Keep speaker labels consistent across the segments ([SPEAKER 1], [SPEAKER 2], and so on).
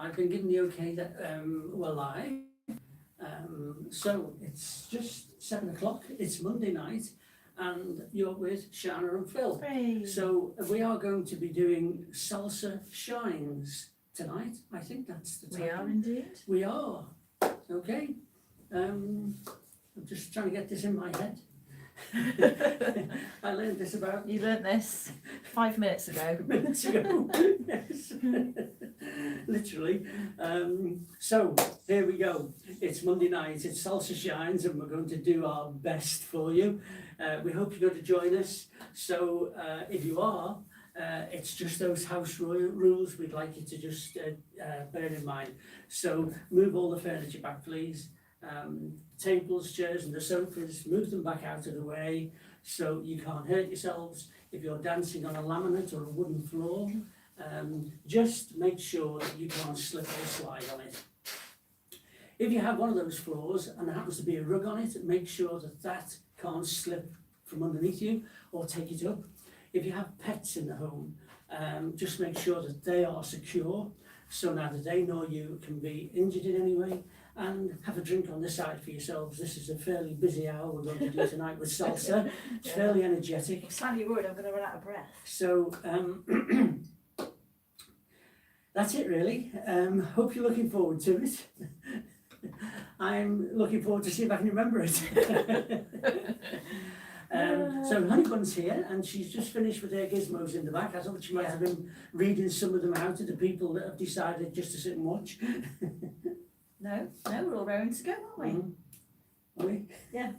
[SPEAKER 1] I've been given the okay that we're live. So it's just 7 o'clock. It's Monday night, and you're with Shana and Phil.
[SPEAKER 2] Hey.
[SPEAKER 1] So we are going to be doing Salsa Shines tonight. I think that's the title.
[SPEAKER 2] We are indeed.
[SPEAKER 1] We are. Okay. I'm just trying to get this in my head. I learned this about
[SPEAKER 2] You learnt this 5 minutes ago.
[SPEAKER 1] minutes ago. Yes. Literally. So here we go. It's Monday night, it's Salsa Shines, and we're going to do our best for you. We hope you're going to join us. So if you are, it's just those house rules we'd like you to just bear in mind. So move all the furniture back, please. Tables, chairs and the sofas, move them back out of the way so you can't hurt yourselves. If you're dancing on a laminate or a wooden floor, just make sure that you can't slip or slide on it. If you have one of those floors and there happens to be a rug on it, make sure that that can't slip from underneath you or take it up. If you have pets in the home, just make sure that they are secure so neither they nor you can be injured in any way. And have a drink on the side for yourselves. This is a fairly busy hour we're going to do tonight with salsa. It's fairly energetic.
[SPEAKER 2] I'm slightly worried I'm going to run out of breath.
[SPEAKER 1] So that's it really. Hope you're looking forward to it. I'm looking forward to see if I can remember it. So Honeybun's here, and she's just finished with her gizmos in the back. I thought she might have been reading some of them out to the people that have decided just to sit and watch.
[SPEAKER 2] No, we're all raring to go, aren't we?
[SPEAKER 1] Are we?
[SPEAKER 2] Yeah.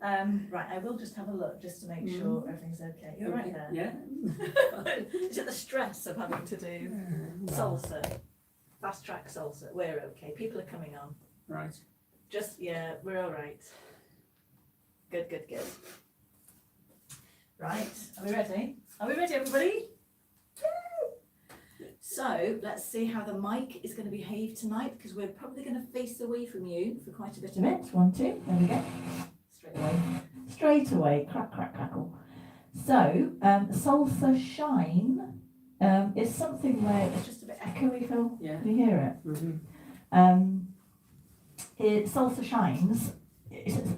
[SPEAKER 2] Right, I will just have a look just to make sure everything's okay. You're right there.
[SPEAKER 1] Yeah.
[SPEAKER 2] Is it the stress of having to do salsa, fast track salsa? We're okay. People are coming on.
[SPEAKER 1] Right.
[SPEAKER 2] Just, yeah, we're all right. Good. Right, are we ready? Are we ready, everybody? So let's see how the mic is going to behave tonight, because we're probably going to face away from you for quite a bit of it. 1, 2, there we go. Straight away, crack, crackle. So, Salsa Shine is something where it's just a bit echoey, Phil.
[SPEAKER 1] Yeah.
[SPEAKER 2] Can you hear it? Salsa Shines.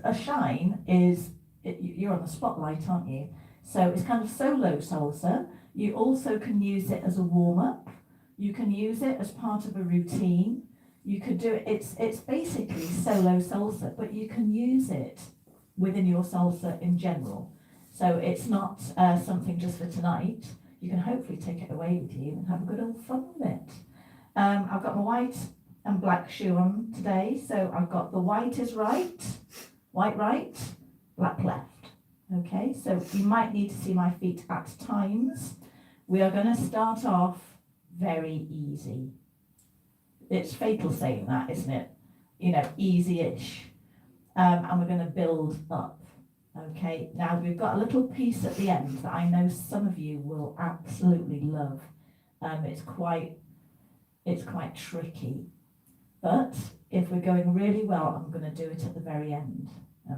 [SPEAKER 2] A shine is, you're on the spotlight, aren't you? So it's kind of solo salsa. You also can use it as a warm-up. You can use it as part of a routine. You could do it, it's basically solo salsa, but you can use it within your salsa in general. So it's not something just for tonight. You can hopefully take it away with you and have a good old fun with it. I've got my white and black shoe on today. So I've got the white is right, white right, black left. Okay, so you might need to see my feet at times. We are going to start off very easy. It's fatal saying that, isn't it? You know, easy-ish. And we're going to build up. Okay, now we've got a little piece at the end that I know some of you will absolutely love. It's quite tricky. But if we're going really well, I'm going to do it at the very end.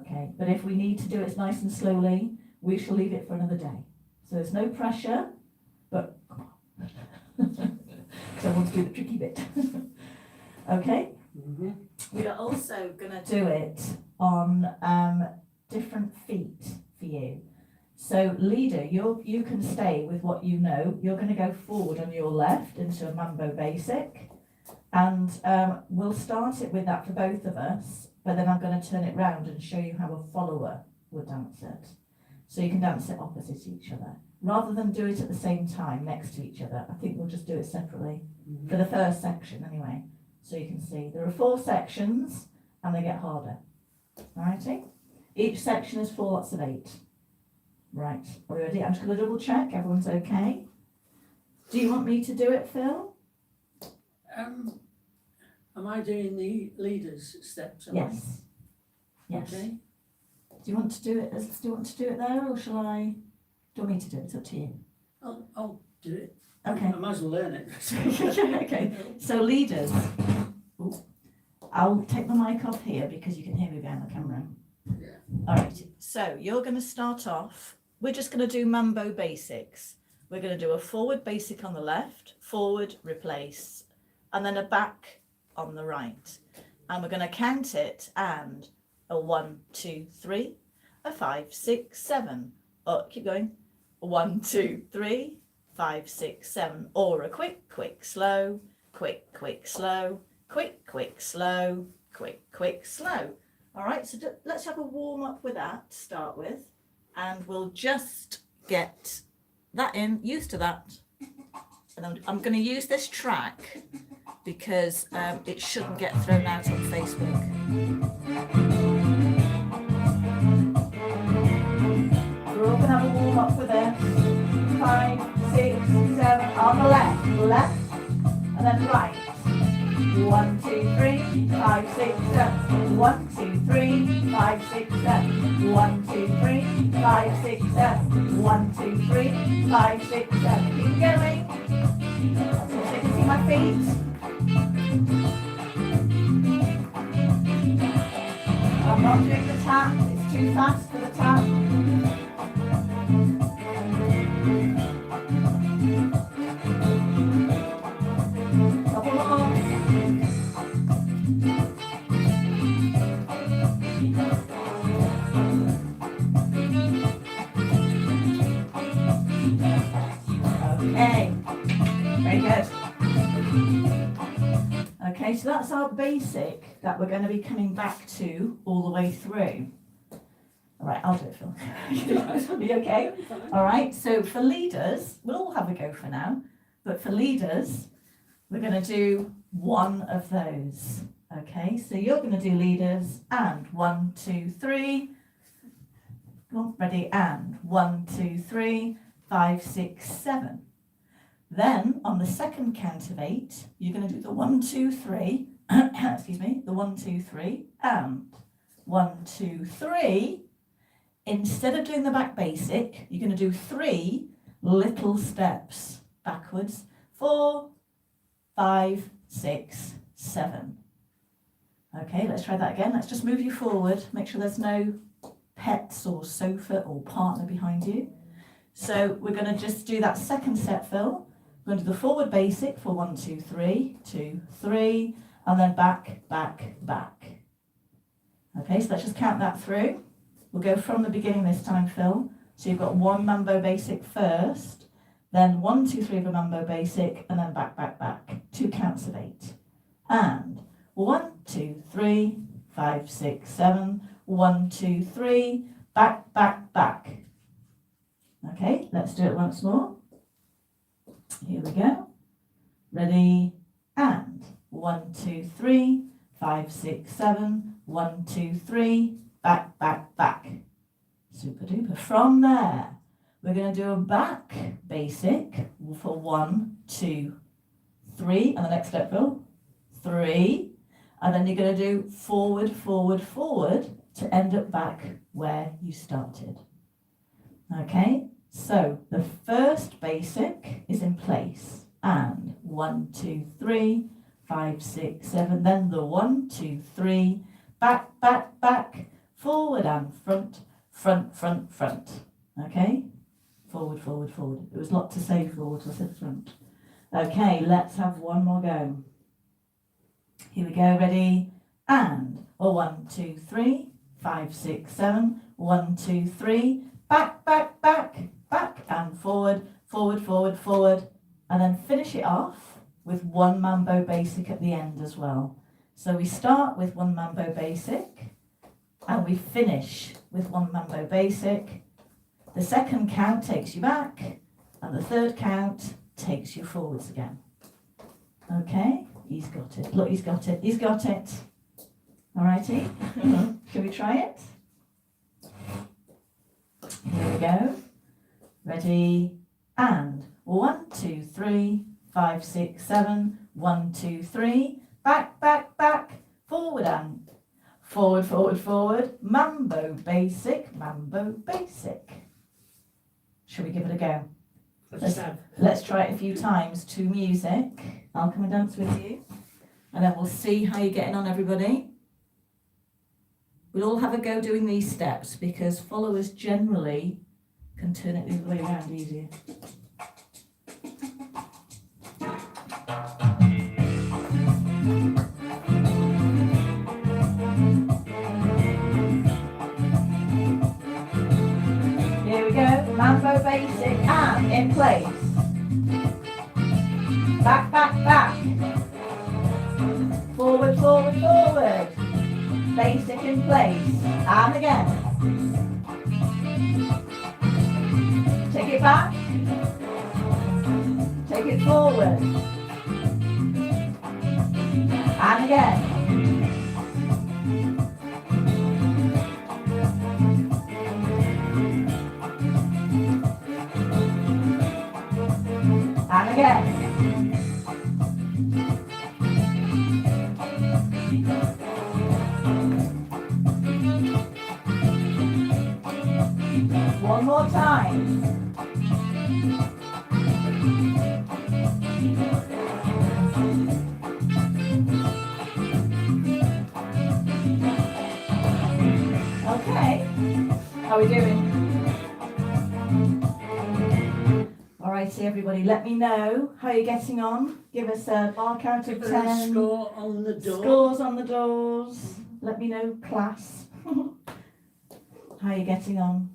[SPEAKER 2] Okay, but if we need to do it nice and slowly, we shall leave it for another day. So there's no pressure, but come on. Because I want to do the tricky bit. Okay?
[SPEAKER 1] Mm-hmm.
[SPEAKER 2] We are also going to do it on different feet for you. So leader, you can stay with what you know. You're going to go forward on your left into a mambo basic. And we'll start it with that for both of us, but then I'm going to turn it round and show you how a follower would dance it. So you can dance it opposite each other. Rather than do it at the same time next to each other, I think we'll just do it separately for the first section anyway. So you can see there are 4 sections and they get harder. Alrighty? Each section is 4 lots of 8. Right, are we ready? I'm just going to double check everyone's okay. Do you want me to do it, Phil?
[SPEAKER 1] Am I doing the leaders steps?
[SPEAKER 2] Yes. Yes.
[SPEAKER 1] Okay.
[SPEAKER 2] Do you want to do it? Do you want to do it there, or shall I? Do you want me to do it? It's up to you.
[SPEAKER 1] I'll do it.
[SPEAKER 2] Okay.
[SPEAKER 1] I might as well learn it.
[SPEAKER 2] Okay. So leaders. Ooh. I'll take the mic off here because you can hear me behind the camera.
[SPEAKER 1] Yeah.
[SPEAKER 2] All right. So you're going to start off. We're just going to do mambo basics. we're going to do a forward basic on the left, forward, replace, and then a back on the right. And we're going to count it and a 1, 2, 3, a 5, 6, 7. Oh, keep going. 1, 2, 3, 5, 6, 7. Or a quick, quick, slow, quick, quick, slow, quick, quick, slow, quick, quick, slow. All right, so let's have a warm up with that to start with. And we'll just get that in, used to that. And I'm going to use this track because it shouldn't get thrown out on Facebook. We're all going to have a warm up with it. 5, 6, 7 on the left, and then right. 1, 2, 3, 5, 6, 7. 1, 2, 3, 5, 6, 7. 1, 2, 3, 5, 6, 7. 1, 2, 3, 5, 6, 7. Keep going. So you can see my feet. I'm not doing the tap. It's too fast for the tap. Couple more. Okay, very good. Okay, so that's our basic that we're going to be coming back to all the way through. All right, I'll do it, Phil. Are you okay? All right, so for leaders, we'll all have a go for now, but for leaders, we're going to do one of those. Okay, so you're going to do leaders and 1, 2, 3. Come on, ready, and 1, 2, 3, 5, 6, 7. Then on the second count of 8, you're going to do the 1, 2, 3, excuse me, the 1, 2, 3, and 1, 2, 3. Instead of doing the back basic, you're going to do 3 little steps backwards. 4, 5, 6, 7. Okay, let's try that again. Let's just move you forward. Make sure there's no pets or sofa or partner behind you. So we're going to just do that second step, Phil. We're going to do the forward basic for 1, 2, 3, 2, 3, and then back, back, back. Okay, so let's just count that through. We'll go from the beginning this time, Phil. So you've got 1 mambo basic first, then 1, 2, 3 of a mambo basic, and then back, back, back. 2 counts of 8. And 1, 2, 3, 5, 6, 7, 1, 2, 3, back, back, back. Okay, let's do it once more. Here we go. Ready, and 1, 2, 3, 5, 6, 7, 1, 2, 3, back, back, back. Super duper. From there, we're going to do a back basic for 1, 2, 3, and the next step, Phil, 3, and then you're going to do forward, forward, forward to end up back where you started. Okay, so the first basic is in place, and 1, 2, 3, 5, 6, 7, then the 1, 2, 3, back, back, back, forward and front, front, front, front. Okay, forward, forward, forward. It was a lot to say forward, so I said front. Okay, let's have one more go. Here we go, ready, and 1, 2, 3, 5, 6, 7, 1, 2, 3, back, back, back, back, and forward, forward, forward, forward, and then finish it off with 1 mambo basic at the end as well. So we start with 1 mambo basic, and we finish with 1 mambo basic. The second count takes you back, and the third count takes you forwards again. Okay, he's got it. Look, he's got it. He's got it. Alrighty, shall we try it? Here we go. Ready, and 1, 2, 3, 5, 6, 7, 1, 2, 3, back, back, back, forward and forward, forward, forward, mambo basic, mambo basic. Shall we give it a go? Let's try it a few times to music. I'll come and dance with you, and then we'll see how you're getting on, everybody. We'll all have a go doing these steps because followers generally can turn it the other way around easier. place. Back, back, back. Forward, forward, forward. Basic in place. And again. Take it back. Take it forward. And again. And again. One more time. Okay. How are we doing? Alrighty, everybody, let me know how you're getting on. Give us a mark out of 10.
[SPEAKER 1] Score on the door.
[SPEAKER 2] Scores on the doors. Let me know, class. How are you getting on?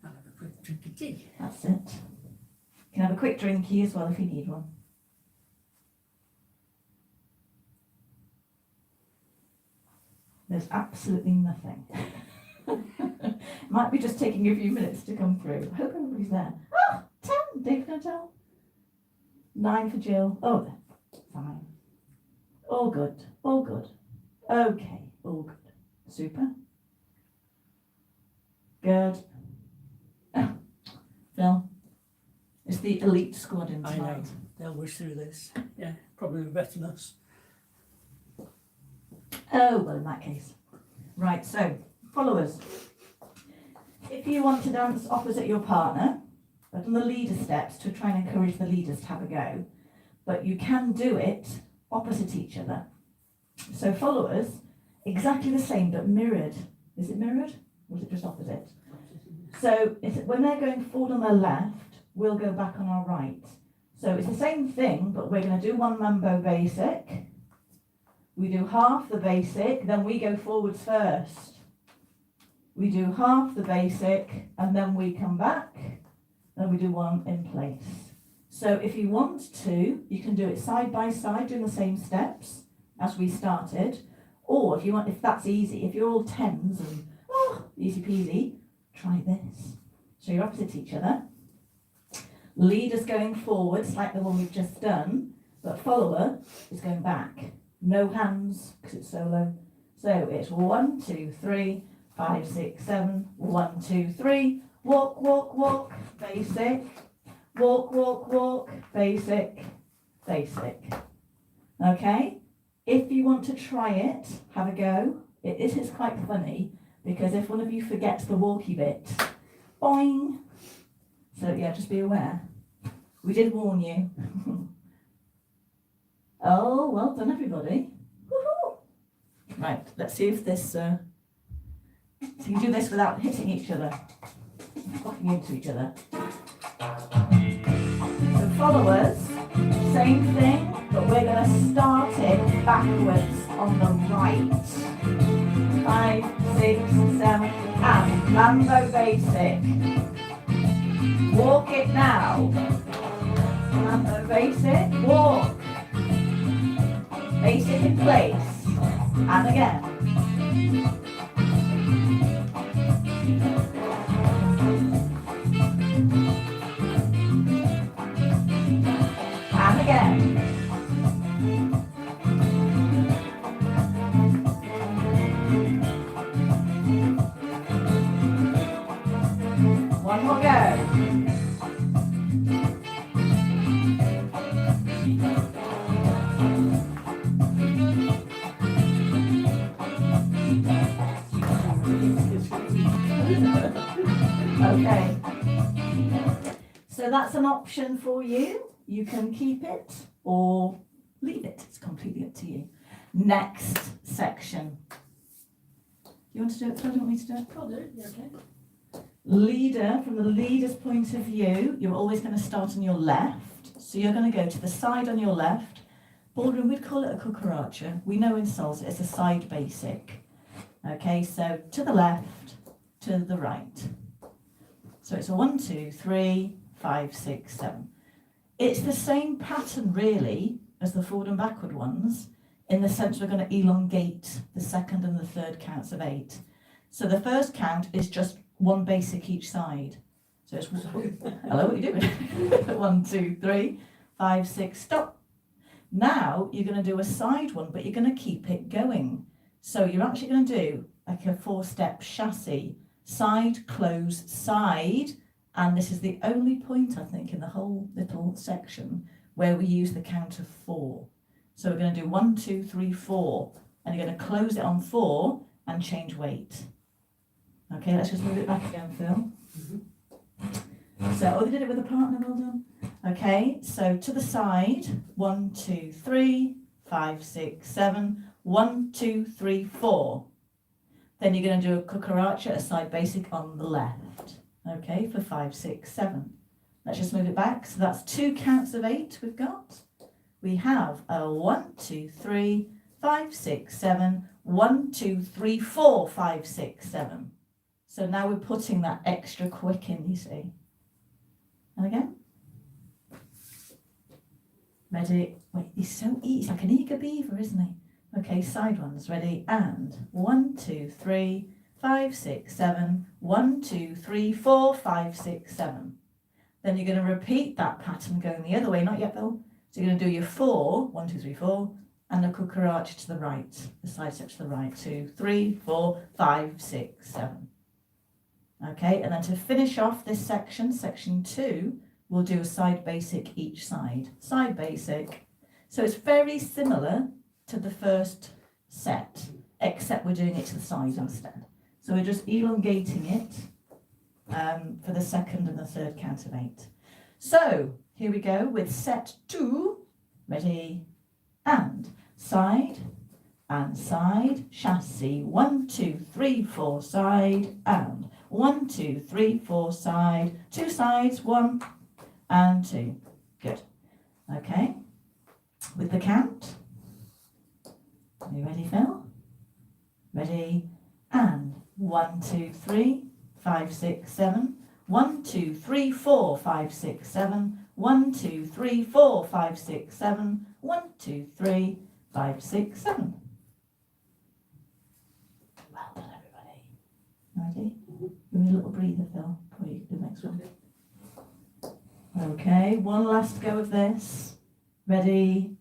[SPEAKER 1] I'll have a quick drink of tea.
[SPEAKER 2] That's it. You can have a quick drinky as well if you need one. There's absolutely nothing. Might be just taking a few minutes to come through. I hope everybody's there. Oh, 10. Dave can tell. 9 for Jill. Oh, there. Fine. All good. All good. Okay. All good. Super. Good. Oh, Phil. It's the elite squad in
[SPEAKER 1] I
[SPEAKER 2] tonight.
[SPEAKER 1] know. They'll wish through this. Yeah, probably better than us.
[SPEAKER 2] Oh, well, in that case. Right, so, followers. If you want to dance opposite your partner, I've done the leader steps to try and encourage the leaders to have a go, but you can do it opposite each other. So followers, exactly the same but mirrored. Is it mirrored or is it just opposite? So when they're going forward on their left, we'll go back on our right. So it's the same thing, but we're going to do one mambo basic. We do half the basic, then we go forwards first. We do half the basic, and then we come back, then we do one in place. So if you want to, you can do it side by side, doing the same steps as we started. Or if you want, if that's easy, if you're all tens and, easy peasy, try this. So you're opposite each other. Leader's going forwards, like the one we've just done, but follower is going back. No hands, because it's solo. So it's 1, 2, 3, 5, 6, 7, 1, 2, 3. Walk, walk, walk, basic. Walk, walk, walk, basic, basic. Okay? If you want to try it, have a go. It is quite funny, because if one of you forgets the walkie bit, boing. So yeah, just be aware. We did warn you. Oh, well done, everybody. Woohoo! Right, let's see if this, so you do this without hitting each other, fucking into each other. So followers, same thing, but we're going to start it backwards on the right. 5, 6, 7, and mambo basic. Walk it now. Mambo basic, walk. Basic in place, and again. And again. One more go. Okay, so that's an option for you. You can keep it or leave it. It's completely up to you. Next section. You want to do it, Phil? Do you want me to do it?
[SPEAKER 1] I'll do it, yeah, okay.
[SPEAKER 2] Leader, from the leader's point of view, you're always going to start on your left. So you're going to go to the side on your left. Ballroom, we'd call it a cucaracha. We know in salsa it's a side basic. Okay, so to the left, to the right. So it's a 1, 2, 3, 5, 6, 7. It's the same pattern really as the forward and backward ones, in the sense we're going to elongate the second and the third counts of 8. So the first count is just one basic each side. So it's, hello, what are you doing? 1, 2, 3, 5, 6, stop. Now you're going to do a side one, but you're going to keep it going. So you're actually going to do like a 4-step chassis, side, close, side, and this is the only point I think in the whole little section where we use the count of 4. So we're going to do 1, 2, 3, 4, and you're going to close it on 4 and change weight. Okay, let's just move it back again, Phil. So, oh, they did it with a partner, well done. Okay, so to the side, 1, 2, 3, 5, 6, 7, 1, 2, 3, 4. Then you're going to do a cucaracha, a side basic on the left. Okay, for 5, 6, 7. Let's just move it back. So that's 2 counts of 8 we've got. We have a 1, 2, 3, 5, 6, 7, 1, 2, 3, 4, 5, 6, 7. So now we're putting that extra quick in, you see. And again. Ready? Wait, he's so easy. He's like an eager beaver, isn't he? Okay, side ones. Ready? And 1, 2, 3, 5, 6, 7. 1, 2, 3, 4, 5, 6, 7. Then you're going to repeat that pattern going the other way. Not yet, Bill. So you're going to do your 4, 1, 2, 3, 4, and a cucaracha to the right. The side step to the right. 2, 3, 4, 5, 6, 7. Okay, and then to finish off this section, section 2, we'll do a side basic each side. Side basic. So it's very similar to the first set, except we're doing it to the side instead. So we're just elongating it for the second and the third count of 8. So here we go with set 2. Ready? And side, chassis. 1, 2, 3, 4, side, and 1, 2, 3, 4, side, 2 sides, 1 and 2. Good. Okay. With the count. Are you ready, Phil? Ready? And 1, 2, 3, 5, 6, 7. 1, 2, 3, 4, 5, 6, 7. 1, 2, 3, 4, 5, 6, 7. 1, 2, 3, 5, 6, 7. Well done, everybody. Ready? Give me a little breather, Phil, before you do the next one. Okay, one last go of this. Ready?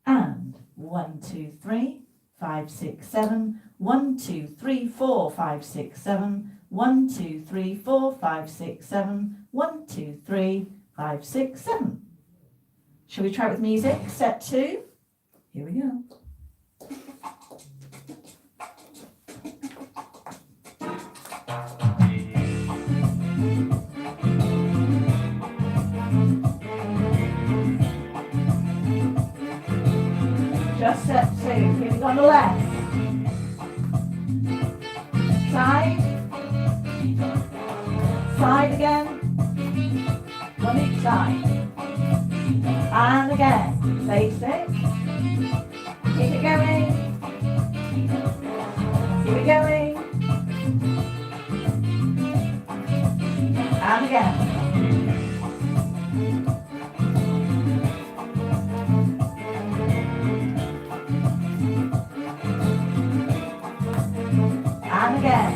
[SPEAKER 2] And 1, 2, 3, 5, 6, 7. 1, 2, 3, 4, 5, 6, 7. 1, 2, 3, 4, 5, 6, 7. 1, 2, 3, 5, 6, 7. Shall we try it with music? Set 2. Here we go. Just set 2. Here we go on the left. Side. Side again. One each side. And again. Basic. Keep it going. Keep it going. And again. And again.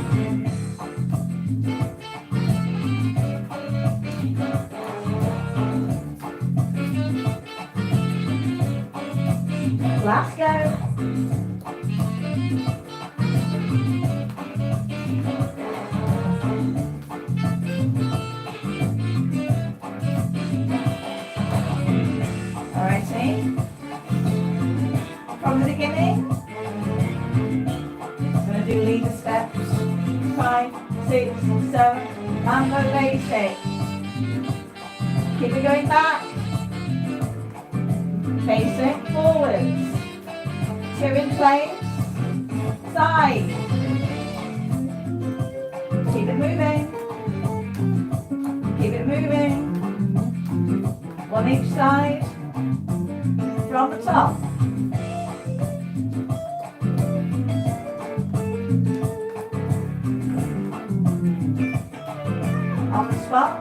[SPEAKER 2] Last go. Alrighty. From the beginning. Going to do leader steps. 5, 6, 7. Mambo basic. Keep it going back. Basic forwards. 2 in place. Side. Keep it moving. Keep it moving. 1 each side. From the top. On the spot.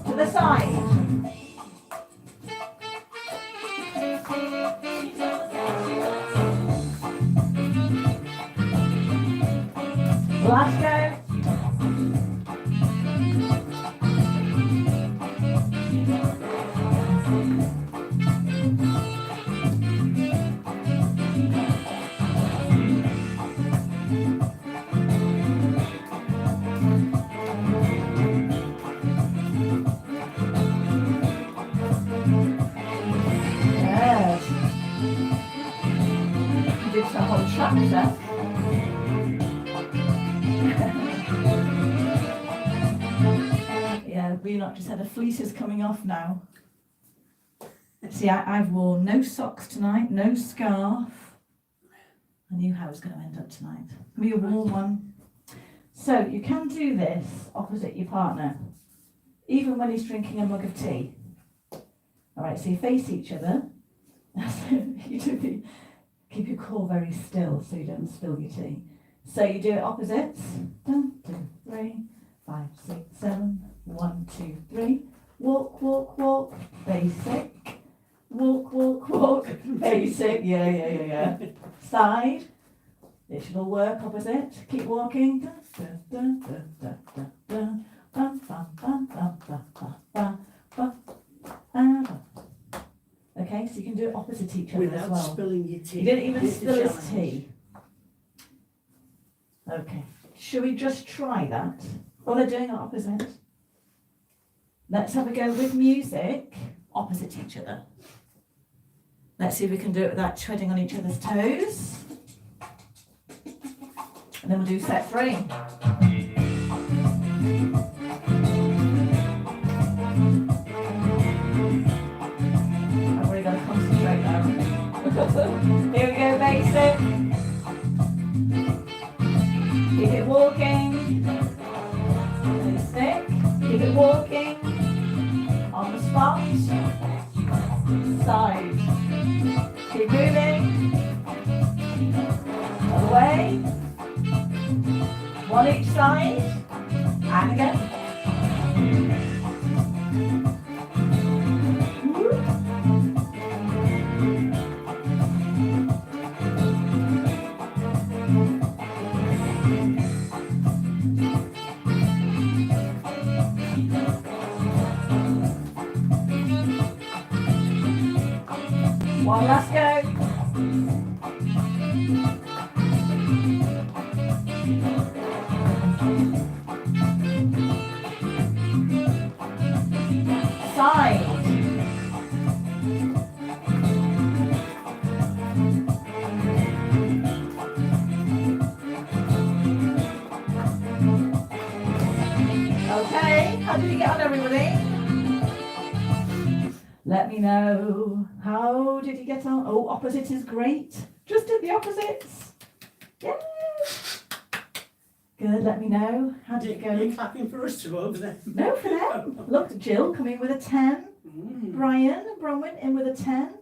[SPEAKER 2] To the side. side. Last go. Yes. You did the whole chapter. Yeah, we not just had the fleeces coming off now. See, I've worn no socks tonight, no scarf. I knew how I was going to end up tonight. Give me a warm one. So you can do this opposite your partner, even when he's drinking a mug of tea. All right, so you face each other. You do keep your core very still so you don't spill your tea. So you do it opposites. 1, 2, 3, 5, 6, 7. 1, 2, 3. Walk, walk, walk. Basic. Walk, walk, walk. Basic. Yeah. Side. It should all work opposite. Keep walking. Okay, so you can do it opposite each other as
[SPEAKER 1] Without
[SPEAKER 2] well.
[SPEAKER 1] spilling your tea.
[SPEAKER 2] You didn't even
[SPEAKER 1] Here's the
[SPEAKER 2] spill his
[SPEAKER 1] challenge.
[SPEAKER 2] tea. Okay, should we just try that? Well, they're doing it opposite. Let's have a go with music opposite each other. Let's see if we can do it without treading on each other's toes. And then we'll do set 3. I've really got to concentrate now. Here we go, basic. Keep it walking. Basic. Keep it walking. On the spot. Side. Keep moving. Other way. One each side. And again. One last go. Side. Okay, how did you get on, everybody? Let me know. How did you get on? Oh, opposite is great. Just did the opposites. Yay! Good, let me know. How did it go?
[SPEAKER 1] You're clapping for us two over there.
[SPEAKER 2] No, for them. Look, Jill coming with a 10. Brian and Bronwyn in with a 10.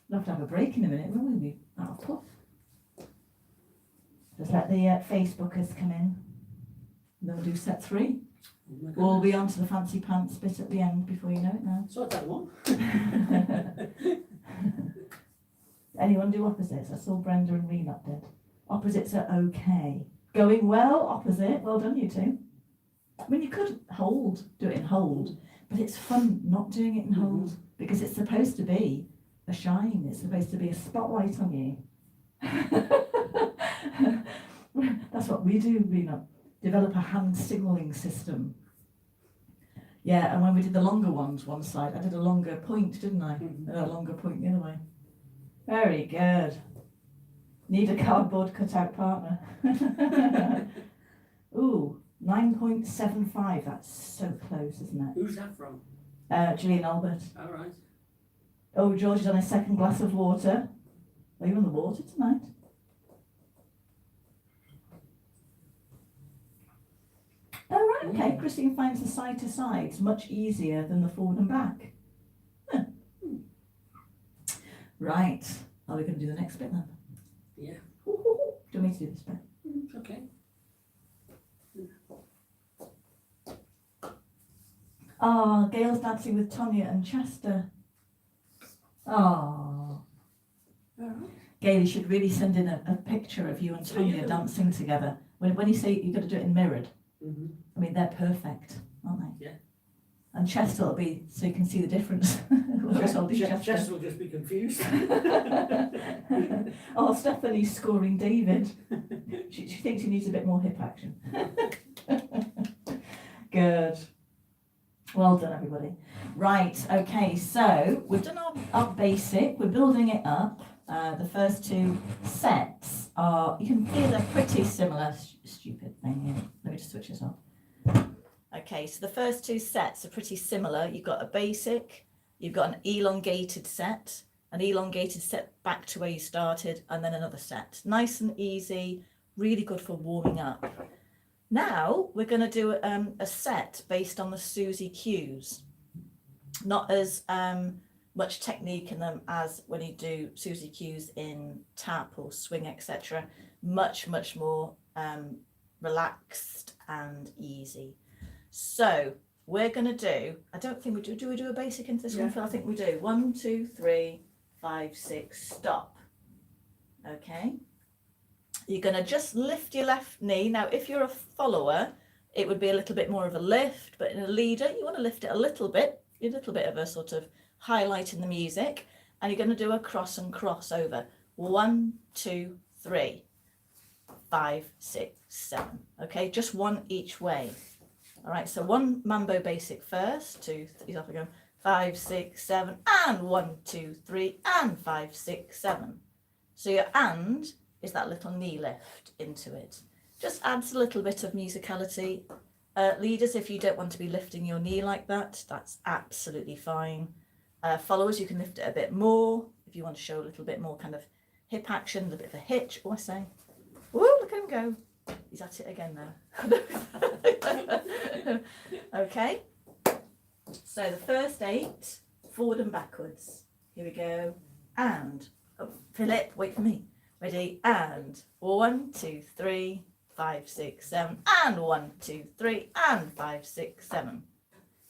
[SPEAKER 2] We'll have to have a break in a minute, won't we? That'll puff. Just let the Facebookers come in. And then we'll do set 3. We'll be on to the fancy pants bit at the end before you know it now.
[SPEAKER 1] So that one.
[SPEAKER 2] Anyone do opposites? I saw Brenda and Renat did. Opposites are okay. Going well, opposite. Well done, you two. I mean, you could do it in hold, but it's fun not doing it in hold because it's supposed to be a shine. It's supposed to be a spotlight on you. That's what we do, Renat. Develop a hand signalling system. Yeah, and when we did the longer ones one side, I did a longer point, didn't I? And a longer point the other way. Very good. Need a cardboard cutout partner. Ooh, 9.75. That's so close, isn't it?
[SPEAKER 1] Who's that from?
[SPEAKER 2] Gillian Albert.
[SPEAKER 1] All right.
[SPEAKER 2] Oh, George is on his second glass of water. Are you on the water tonight? Oh, right, okay. Christine finds the side to sides much easier than the forward and back. Huh. Right. Are we going to do the next bit then?
[SPEAKER 1] Yeah.
[SPEAKER 2] Do you want me to do this bit?
[SPEAKER 1] Okay.
[SPEAKER 2] Oh, Gail's dancing with Tonya and Chester. Oh. Gail, you should really send in a picture of you and Tonya dancing together. When you say you've got to do it in mirrored, I mean, they're perfect, aren't they?
[SPEAKER 1] Yeah.
[SPEAKER 2] And Chester will be, so you can see the difference.
[SPEAKER 1] Chester will just be confused.
[SPEAKER 2] Oh, Stephanie's scoring David. She thinks he needs a bit more hip action. Good. Well done, everybody. Right, okay, so we've done our basic, we're building it up. The first two sets are, you can feel they're pretty similar. Stupid thing, yeah. Let me just switch this off. Okay, so the first two sets are pretty similar. You've got a basic, you've got an elongated set back to where you started, and then another set. Nice and easy, really good for warming up. Now we're going to do a set based on the Suzy Qs. Not as much technique in them as when you do Suzy Qs in tap or swing, etc. Much more relaxed and easy. So we're going to do, I don't think we do we do a basic into this one, Phil? I think we do. 1, 2, 3, 5, 6, stop. Okay. You're going to just lift your left knee. Now, if you're a follower, it would be a little bit more of a lift, but in a leader, you want to lift it a little bit of a sort of highlight in the music, and you're going to do a cross and cross over. 1, 2, 3, 5, 6, 7. Okay, just one each way. All right, so one mambo basic first, 2, 3, off again, 5, 6, 7, and 1, 2, 3, and 5, 6, 7. So your and is that little knee lift into it. Just adds a little bit of musicality. Leaders, if you don't want to be lifting your knee like that, that's absolutely fine. Followers, you can lift it a bit more if you want to show a little bit more kind of hip action, a little bit of a hitch. Oh, I say, whoa, look at him go. He's at it again now. Okay, so the first 8, forward and backwards. Here we go. And, oh, Philip, wait for me. Ready, and 1, 2, 3, 5, 6, 7, and 1, 2, 3, and 5, 6, 7.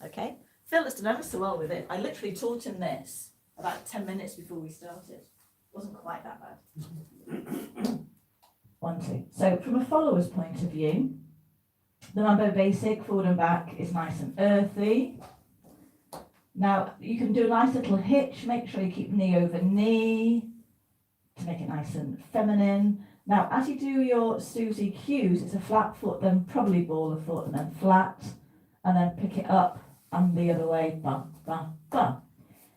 [SPEAKER 2] Okay, Phil has done ever so well with it. I literally taught him this about 10 minutes before we started. Wasn't quite that bad. 1, 2. So from a follower's point of view, the mambo basic, forward and back, is nice and earthy. Now you can do a nice little hitch. Make sure you keep knee over knee to make it nice and feminine. Now, as you do your Suzy Qs, it's a flat foot, then probably ball of foot, and then flat, and then pick it up and the other way, ba, ba, ba.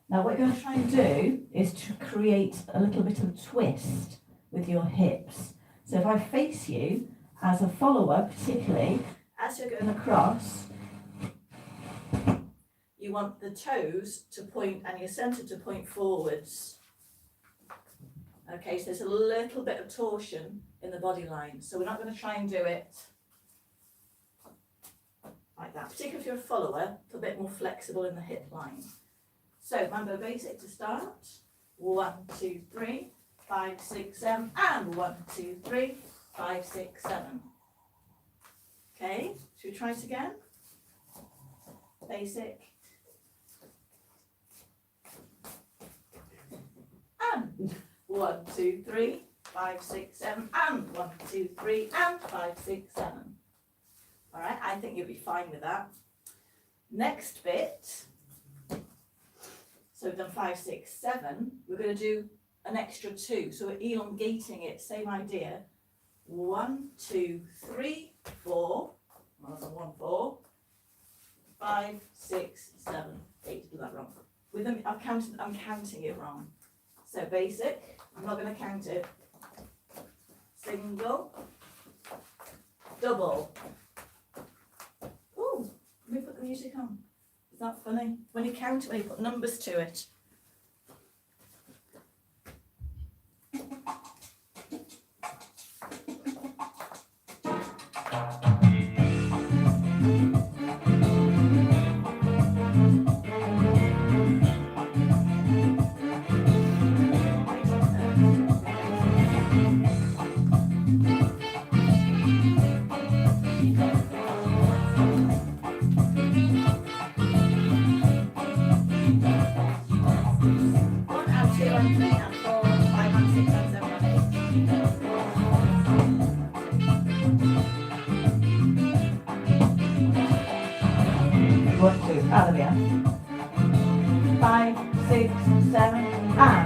[SPEAKER 2] Now, what you're going to try and do is to create a little bit of twist with your hips. So if I face you as a follower, particularly, as you're going across, you want the toes to point and your centre to point forwards. Okay, so there's a little bit of torsion in the body line. So we're not going to try and do it like that. Particularly if you're a follower, it's a bit more flexible in the hip line. So mambo basic to start. 1, 2, 3, 5, 6, 7, and 1, 2, 3, 5, 6, 7. Okay, should we try it again? Basic. And 1, 2, 3, 5, 6, 7, and 1, 2, 3, and 5, 6, 7. All right, I think you'll be fine with that. Next bit, so we've done 5, 6, 7, we're going to do an extra 2. So we're elongating it, same idea. 1, 2, 3, 4, well, 1, 4, 5, 6, 7, 8, do that wrong. With them, I'm counting it wrong. So basic, I'm not going to count it. Single, double. Ooh, let me put the music on. Is that funny? When you count it, when you put numbers to it.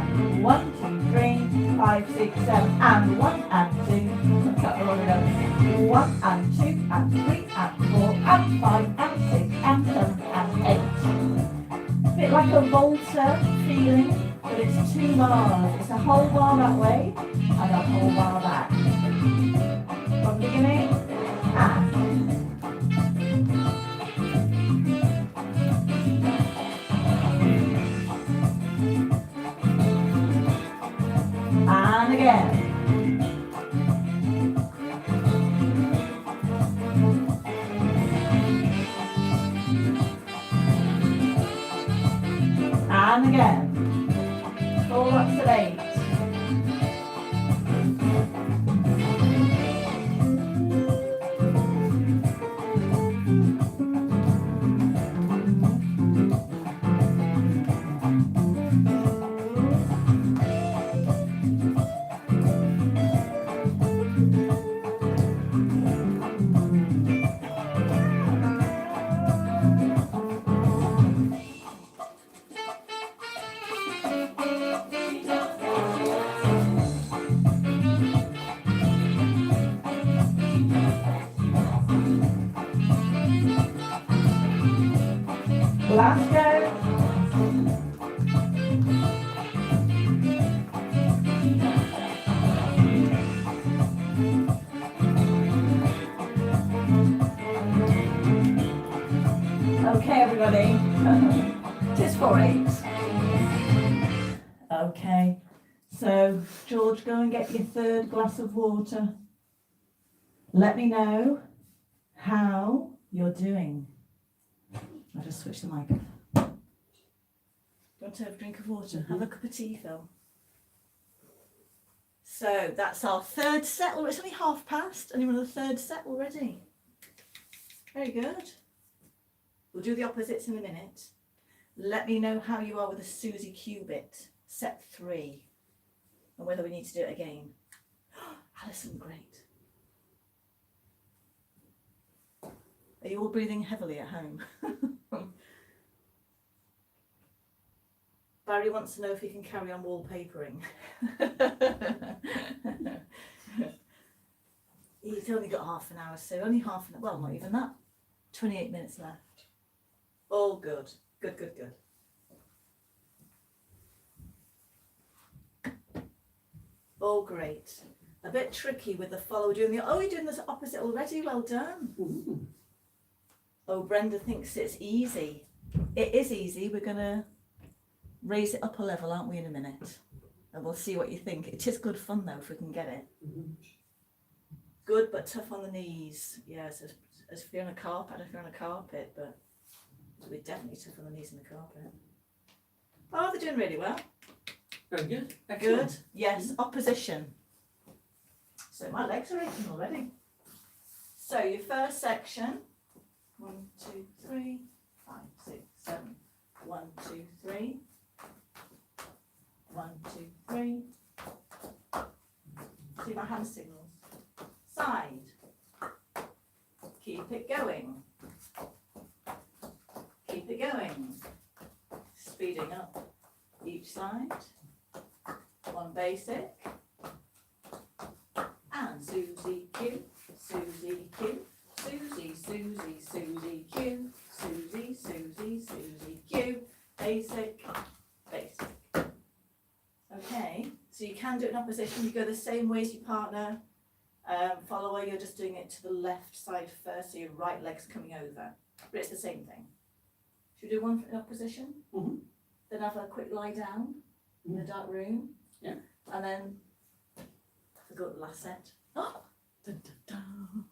[SPEAKER 2] and 1, 2, 3, 5, 6, 7, and 1 and 2. Let's go. 1 and 2 and 3 and 4 and 5 and 6 and 7 and 8. A bit like a Volta feeling, but it's 2 bars. It's a whole bar that way and a whole bar back. From the beginning, and again. And again. 4 reps of 8. Last go. Okay, everybody. Just for 8. Okay. So, George, go and get your 3rd glass of water. Let me know how you're doing. I'll just switch the mic off. Do you want to have a drink of water? Have a cup of tea, Phil. So that's our 3rd set. Oh, it's only past, and you're on the 3rd set already. Very good. We'll do the opposites in a minute. Let me know how you are with the Suzy Q bit, set 3, and whether we need to do it again. Alison, great. Are you all breathing heavily at home? Barry wants to know if he can carry on wallpapering. He's only got half an hour, so only half an hour, well, not even that. 28 minutes left. All good. Good, good, good. All great. A bit tricky with the follow doing the, oh, you're doing this opposite already, well done.
[SPEAKER 1] Ooh.
[SPEAKER 2] Oh, Brenda thinks it's easy. It is easy. We're going to raise it up a level, aren't we, in a minute? And we'll see what you think. It is good fun, though, if we can get it.
[SPEAKER 1] Mhm.
[SPEAKER 2] Good, but tough on the knees. Yes, as if you're on a carpet, I don't know if you're on a carpet, but we're definitely tough on the knees in the carpet. Oh, they're doing really well.
[SPEAKER 1] Very good. Excellent.
[SPEAKER 2] Good. Yes, opposition. So my legs are aching already. So your first section. 1, 2, 3, 5, 6, 7. 1, 2, 3. 1, 2, 3. See my hand signals. Side. Keep it going. Keep it going. Speeding up each side. 1 basic. And Suzy Q, Suzy Q, Suzy, Suzy, Suzy Q, Suzy, Suzy, Suzy Q, basic, basic. Okay, so you can do it in opposition. You go the same way as your partner. Follower, you're just doing it to the left side first, so your right leg's coming over. But it's the same thing. Should we do one in opposition?
[SPEAKER 1] Mm-hmm.
[SPEAKER 2] Then have a quick lie down in the dark room.
[SPEAKER 1] Yeah.
[SPEAKER 2] And then we go to the last set. Oh! Dun, dun, dun.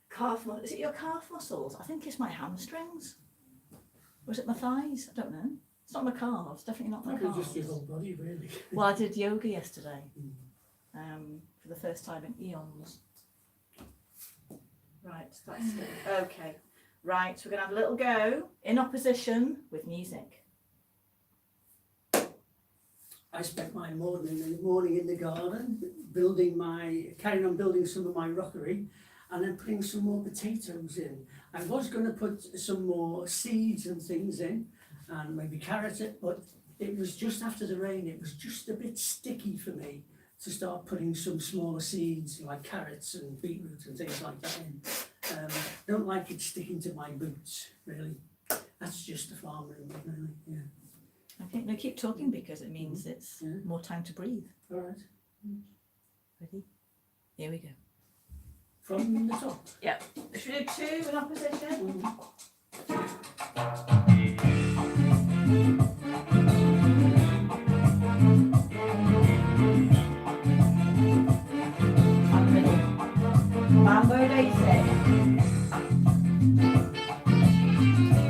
[SPEAKER 2] Calf muscles. Is it your calf muscles? I think it's my hamstrings. Or is it my thighs? I don't know. It's not my calves. Definitely not my
[SPEAKER 1] I could
[SPEAKER 2] calves.
[SPEAKER 1] just your whole body, really.
[SPEAKER 2] Well, I did yoga yesterday. For the first time in eons. Right, that's good. Okay. Right, so we're going to have a little go in opposition with music.
[SPEAKER 1] I spent my morning in the garden, carrying on building some of my rockery, and then putting some more potatoes in. I was going to put some more seeds and things in, and maybe carrot it, but it was just after the rain, it was just a bit sticky for me to start putting some smaller seeds like carrots and beetroot and things like that in. Don't like it sticking to my boots, really. That's just the farmer in me, really, yeah.
[SPEAKER 3] Okay, no, keep talking because it means it's
[SPEAKER 1] Yeah.
[SPEAKER 3] more time to breathe.
[SPEAKER 1] All right,
[SPEAKER 3] Ready? Here we go.
[SPEAKER 1] from the top.
[SPEAKER 2] Should we do two in opposition? And middle. Mambo basic.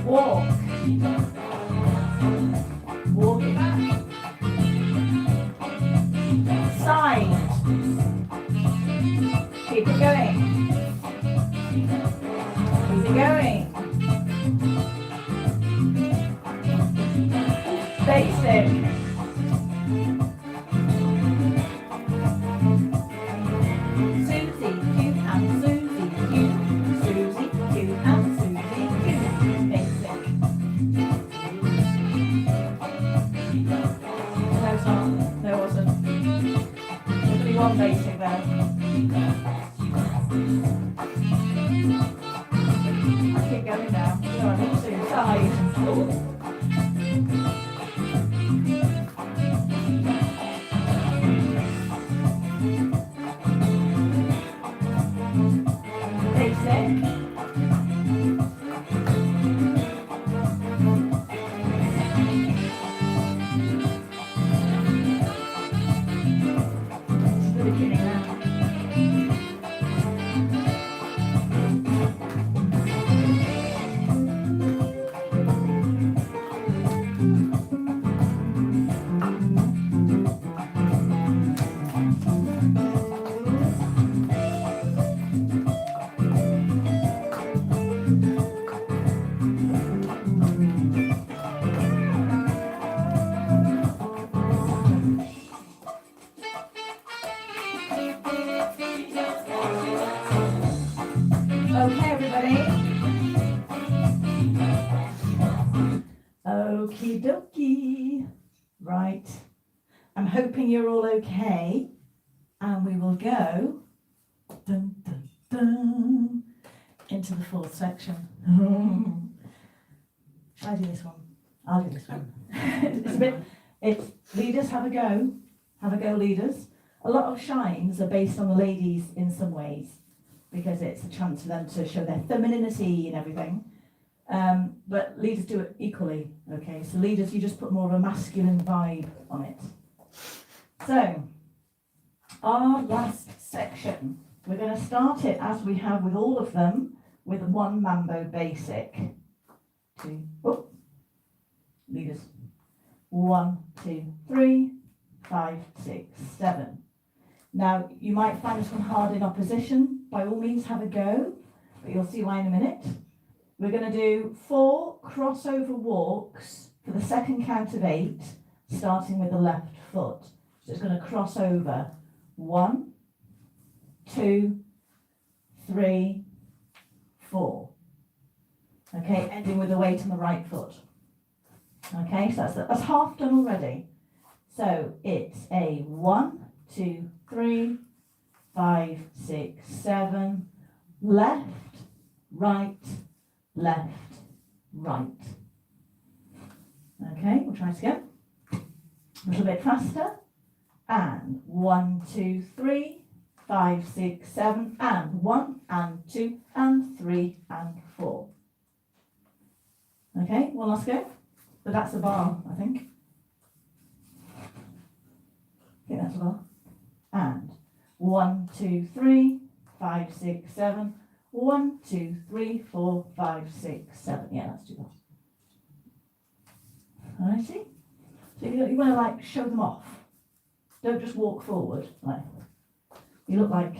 [SPEAKER 2] Walk. Walk it back. Side. Keep it going. Keep it going. Basic. Suzy Q and Suzy Q. Suzy Q and Suzy Q. Basic. No, it's not. There wasn't. There's only one basic there. I keep going now. No, I need to. Side. Ooh. Basic. It's the beginning now. Okay, everybody. Okie dokie. Right. I'm hoping you're all okay. And we will go dun, dun, dun, into the fourth section. Shall I do this one? I'll do this one. It's leaders have a go. Have a go, leaders. A lot of shines are based on the ladies in some ways, because it's a chance for them to show their femininity and everything. But leaders do it equally, okay? So leaders, you just put more of a masculine vibe on it. So, our last section, we're going to start it as we have with all of them, with one mambo basic. Leaders. 1, 2, 3, 5, 6, 7. Now, you might find this one hard in opposition. By all means, have a go, but you'll see why in a minute. We're going to do 4 crossover walks for the second count of 8, starting with the left foot. So it's going to cross over 1, 2, 3, 4. Okay, ending with the weight on the right foot. Okay, so that's half done already. So it's a 1, 2, 3, 5, 6, 7, left, right, left, right. Okay, we'll try it again. A little bit faster. And 1, 2, 3, 5, 6, 7, and 1, and 2, and 3, and 4. Okay, one last go. But that's a bar, I think. I think that's a bar. And 1, 2, 3, 5, 6, 7. 1, 2, 3, 4, 5, 6, 7. Yeah, that's too bad. Alrighty. So you want to like show them off. Don't just walk forward. Like you look like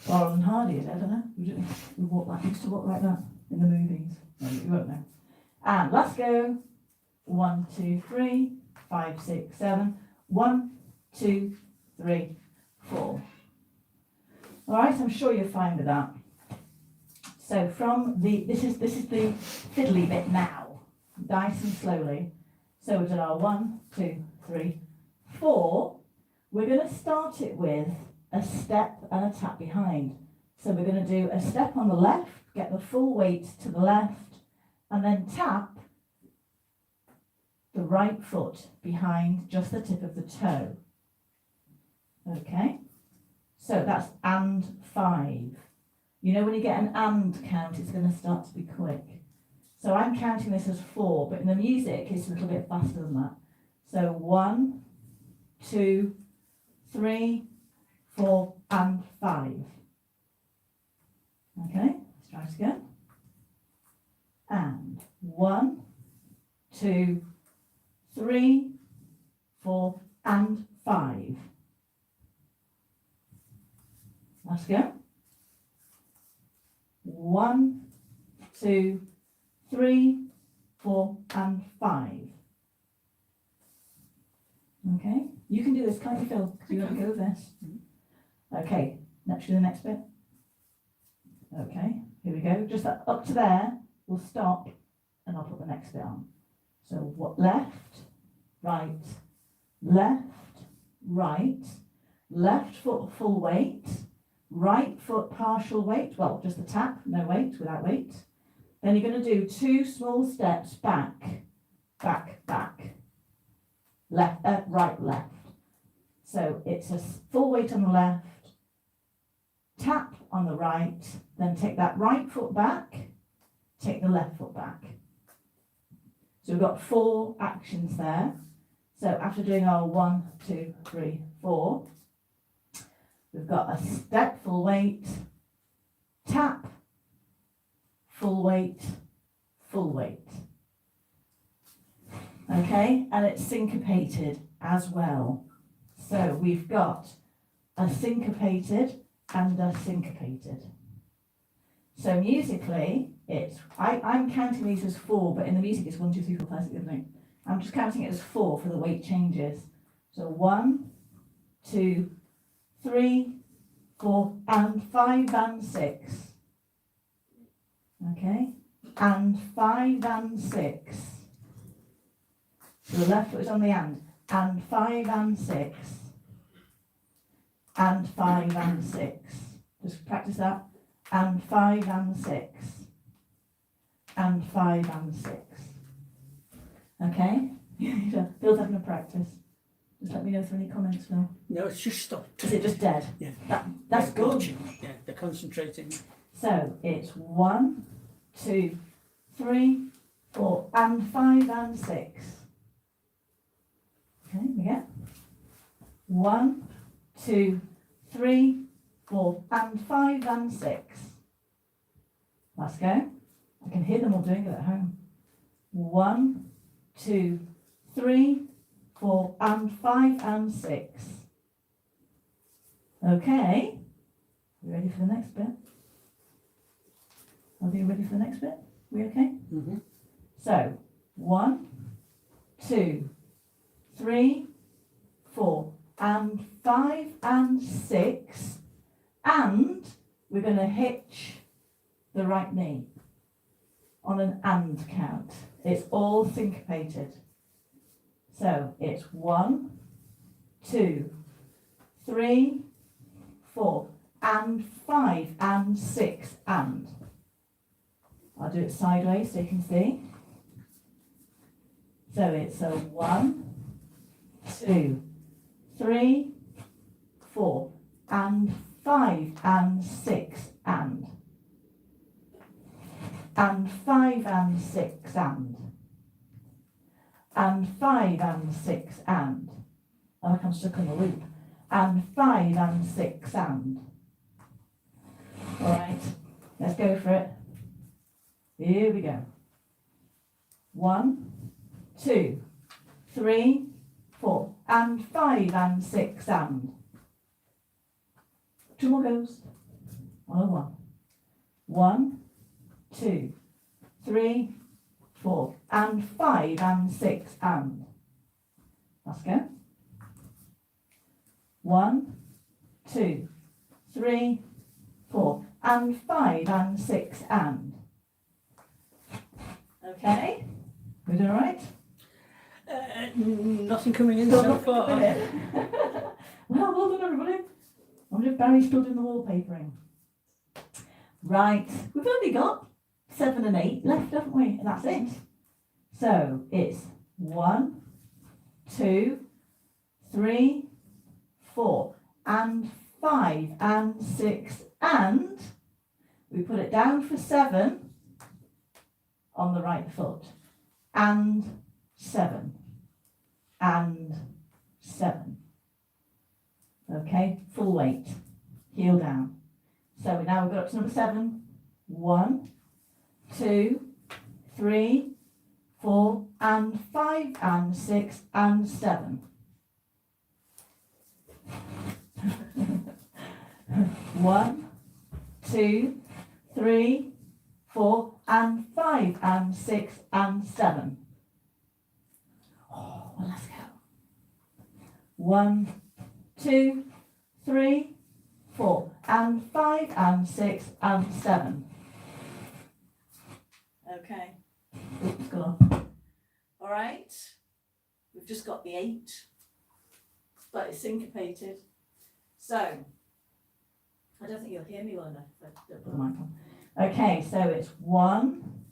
[SPEAKER 2] Laurel and Hardy. I don't know. We walk like used to walk like that in the movies. No, you won't know. And let's go. 1, 2, 3, 5, 6, 7. 1, 2, 3, 4. All right, I'm sure you're fine with that. So from the this is the fiddly bit now. nice and slowly. So we've done our 1, 2, 3, 4. We're going to start it with a step and a tap behind. So we're going to do a step on the left, get the full weight to the left, and then tap the right foot behind just the tip of the toe. Okay, so that's and 5. You know when you get an and count, it's going to start to be quick. So I'm counting this as 4, but in the music it's a little bit faster than that. So 1, 2, 3, 4, and 5. Okay, let's try it again. And 1, 2, 3, 4, and 5. Let's go. 1, 2, 3, 4, and 5. Okay, you can do this, can't you, Phil? You want to go with this? Okay, let's do the next bit. Okay, here we go. Just up to there, we'll stop, and I'll put the next bit on. So what? Left, right, left foot full weight, right foot partial weight. Well, just the tap, no weight, without weight. Then you're going to do 2 small steps back, back, back. Left, right, left. So it's a full weight on the left, tap on the right, then take that right foot back, take the left foot back. So we've got 4 actions there. So after doing our 1, 2, 3, 4, we've got a step full weight, tap, full weight, full weight. Okay, and it's syncopated as well. So we've got a syncopated and a syncopated. So musically, I'm counting these as 4, but in the music it's 1, 2, 3, 4, 5, 6, 7, 8. I'm just counting it as 4 for the weight changes. So 1, 2, 3, 4, and 5 and 6. Okay, and 5 and 6. So the left foot is on the and 5 and 6, and 5 and 6. Just practice that. And 5 and 6, and 5 and 6. Okay? Phil's having a practice. Just let me know if there are any comments, Phil.
[SPEAKER 1] No, it's just stopped.
[SPEAKER 2] Is it just dead?
[SPEAKER 1] Yeah.
[SPEAKER 2] That's
[SPEAKER 1] Yeah,
[SPEAKER 2] good.
[SPEAKER 1] watching. Yeah, they're concentrating.
[SPEAKER 2] So it's 1, 2, 3, 4, and 5 and 6. Okay, we get 1, 2, 3, 4, and 5 and 6. Let's go. I can hear them all doing it at home. 1, 2, 3, 4, and 5 and 6. Okay. You ready for the next bit? Are you ready for the next bit? We okay?
[SPEAKER 1] Mm-hmm.
[SPEAKER 2] So 1, 2, 3, 4, and 5 and 6, and we're going to hitch the right knee on an and count. It's all syncopated. So it's 1, 2, 3, 4, and 5 and 6 and. I'll do it sideways so you can see. So it's a 1, 2, 3, 4, and 5 and 6 and. And 5 and 6 and. And 5 and 6 and. Oh, like I'm stuck on the loop. And 5 and 6 and. Alright, let's go for it. Here we go. 1, 2, 3, 4, and 5 and 6 and. 2 more goes. On a 1. 1, 2, 3, 4, and 5 and 6 and. Let's go. 1, 2, 3, 4, and 5 and 6 and. Okay, We doing all right?
[SPEAKER 1] Nothing coming in
[SPEAKER 2] Still
[SPEAKER 1] so
[SPEAKER 2] not
[SPEAKER 1] far.
[SPEAKER 2] coming in. Well done, everybody. I wonder if Barry's still doing the wallpapering. Right, we've only got 7 and 8 left, haven't we? And that's it. So it's 1, 2, 3, 4, and 5, and 6, and we put it down for 7 on the right foot, and 7, and 7. Okay, full weight, heel down. So now we've got up to number 7. 1, 2, 3, 4, and 5, and 6, and 7. 1, 2, 3, 4, and 5, and 6, and 7. Oh, well, let's go. 1, 2, 3, 4, and 5, and 6, and 7. Okay. Oops, go on. All right. We've just got the 8, but it's syncopated. So, I don't think you'll hear me well enough if I don't put the mic on. Okay, so it's 1,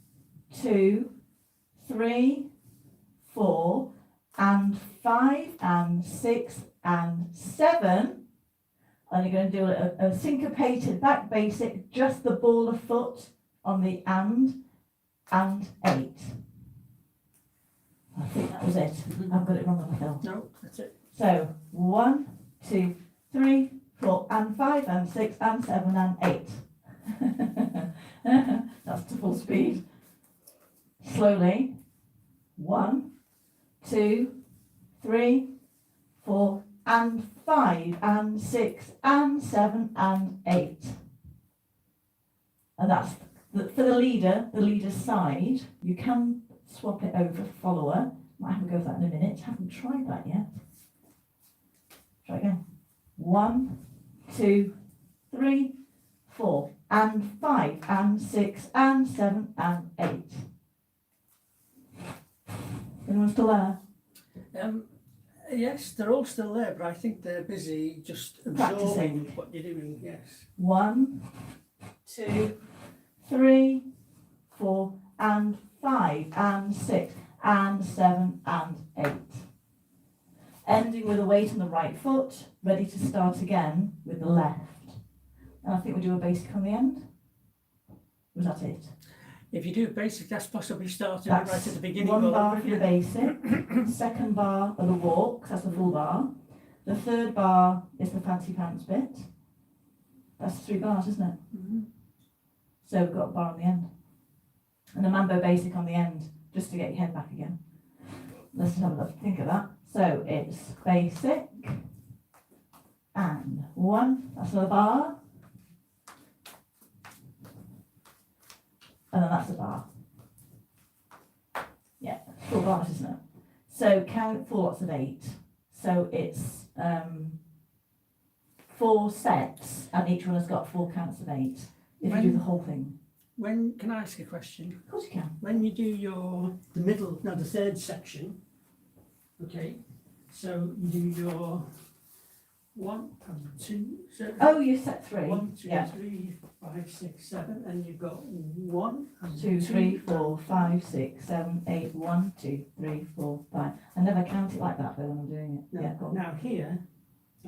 [SPEAKER 2] 2, 3, 4, and 5, and 6, and 7. And you're going to do a syncopated back basic, just the ball of foot on the and 8. I think that was it. I've got it wrong on the film.
[SPEAKER 1] No, that's it.
[SPEAKER 2] So 1, 2, 3, 4, and 5, and 6, and 7, and 8. That's to full speed. Slowly. 1, 2, 3, 4, and 5, and 6, and 7, and 8. And that's for the leader's side. You can swap it over for follower. Might have a go with that in a minute. Haven't tried that yet. Try again. 1, 2, 3, 4, and 5, and 6, and 7, and 8. Anyone still there?
[SPEAKER 1] Yes, they're all still there, but I think they're busy just absorbing
[SPEAKER 2] Practicing.
[SPEAKER 1] what you're doing. Yes.
[SPEAKER 2] 1, 2, 3, 4, and 5, and 6, and 7, and 8. Ending with a weight on the right foot, ready to start again with the left. And I think we do a basic on the end. Was that it?
[SPEAKER 1] If you do basic, that's possibly starting
[SPEAKER 2] That's
[SPEAKER 1] right at the beginning.
[SPEAKER 2] one
[SPEAKER 1] all
[SPEAKER 2] bar
[SPEAKER 1] over
[SPEAKER 2] for the
[SPEAKER 1] again.
[SPEAKER 2] basic, second bar are the walks, that's the full bar. The third bar is the fancy pants bit. That's 3 bars, isn't it?
[SPEAKER 1] Mhm.
[SPEAKER 2] So we've got a bar on the end. And a mambo basic on the end, just to get your head back again. Let's just have a look, think of that. So it's basic, and 1, that's another bar. And then that's a bar. Yeah, 4 bars, isn't it? So count 4 lots of 8. So it's 4 sets, and each one has got 4 counts of 8. If you do the whole thing.
[SPEAKER 1] When can I ask a question?
[SPEAKER 2] Of course you can.
[SPEAKER 1] When you do the third section, okay, so you do your 1 and 2, so
[SPEAKER 2] Oh, you set 3.
[SPEAKER 1] 1, 2,
[SPEAKER 2] Yeah.
[SPEAKER 1] 3, 5, 6, 7, and you've got 1 and
[SPEAKER 2] 2, 3, 4, 5, 6, 7, 8, 1, 2, 3, 4, 5. I never count it like that though when I'm doing it.
[SPEAKER 1] Now,
[SPEAKER 2] Yeah, go on.
[SPEAKER 1] now here,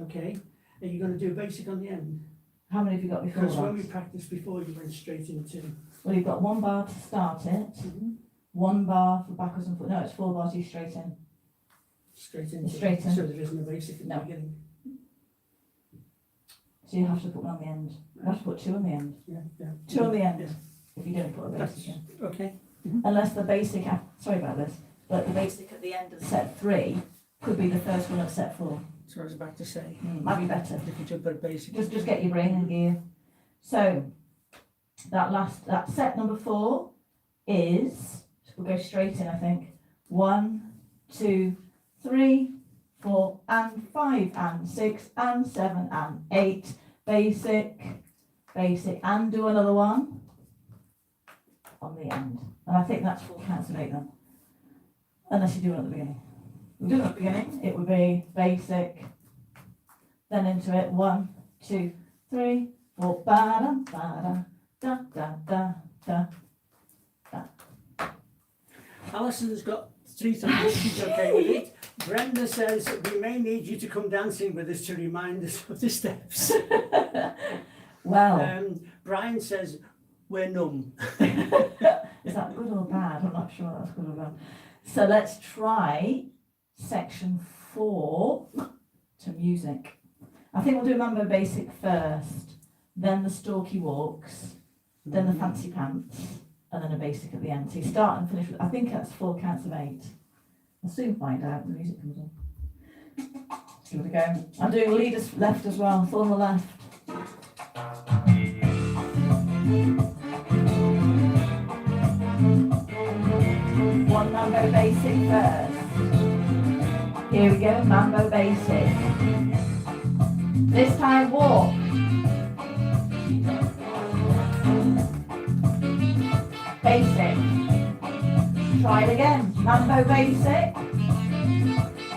[SPEAKER 1] okay, are you going to do basic on the end?
[SPEAKER 2] How many have you got before
[SPEAKER 1] Because when we
[SPEAKER 2] that?
[SPEAKER 1] practiced before, you went straight into.
[SPEAKER 2] Well, you've got 1 bar to start it, 1 bar for backwards and forwards. No, it's 4 bars you straight in.
[SPEAKER 1] Straight into.
[SPEAKER 2] Straight in.
[SPEAKER 1] So there isn't a basic at
[SPEAKER 2] No.
[SPEAKER 1] the beginning.
[SPEAKER 2] So you have to put 1 on the end. You have to put 2 on the end.
[SPEAKER 1] Yeah, yeah.
[SPEAKER 2] 2 on the end
[SPEAKER 1] Yeah.
[SPEAKER 2] if you don't put a basic in.
[SPEAKER 1] Okay.
[SPEAKER 2] Unless the basic, sorry about this, but the basic at the end of set 3 could be the first one of set 4.
[SPEAKER 1] So I was about to say,
[SPEAKER 2] Might be better.
[SPEAKER 1] if you took a basic.
[SPEAKER 2] Just get your brain in gear. So that set number 4 is, we'll go straight in I think, 1, 2, 3, 4, and 5, and 6, and 7, and 8. Basic, and do another one on the end. And I think that's 4 counts of 8 then. unless you do it at the beginning. If you do it at the beginning, it would be basic, then into it, 1, 2, 3, 4, ba-da, ba-da, da, da, da, da.
[SPEAKER 1] Alison's got 3 times, she's okay with it. Brenda says, we may need you to come dancing with us to remind us of the steps.
[SPEAKER 2] Well,
[SPEAKER 1] Brian says, we're numb.
[SPEAKER 2] is that good or bad? I'm not sure that's good or bad. So let's try section 4 to music. I think we'll do Mambo Basic first, then the Stalky Walks, then the Fancy Pants, and then a basic at the end. So you start and finish with, I think that's 4 counts of 8. We'll soon find out when the music comes on. Let's give it a go. I'm doing leaders left as well, full on the left. One Mambo Basic first. Here we go, Mambo Basic. This time walk. Basic. Try it again. Mambo Basic.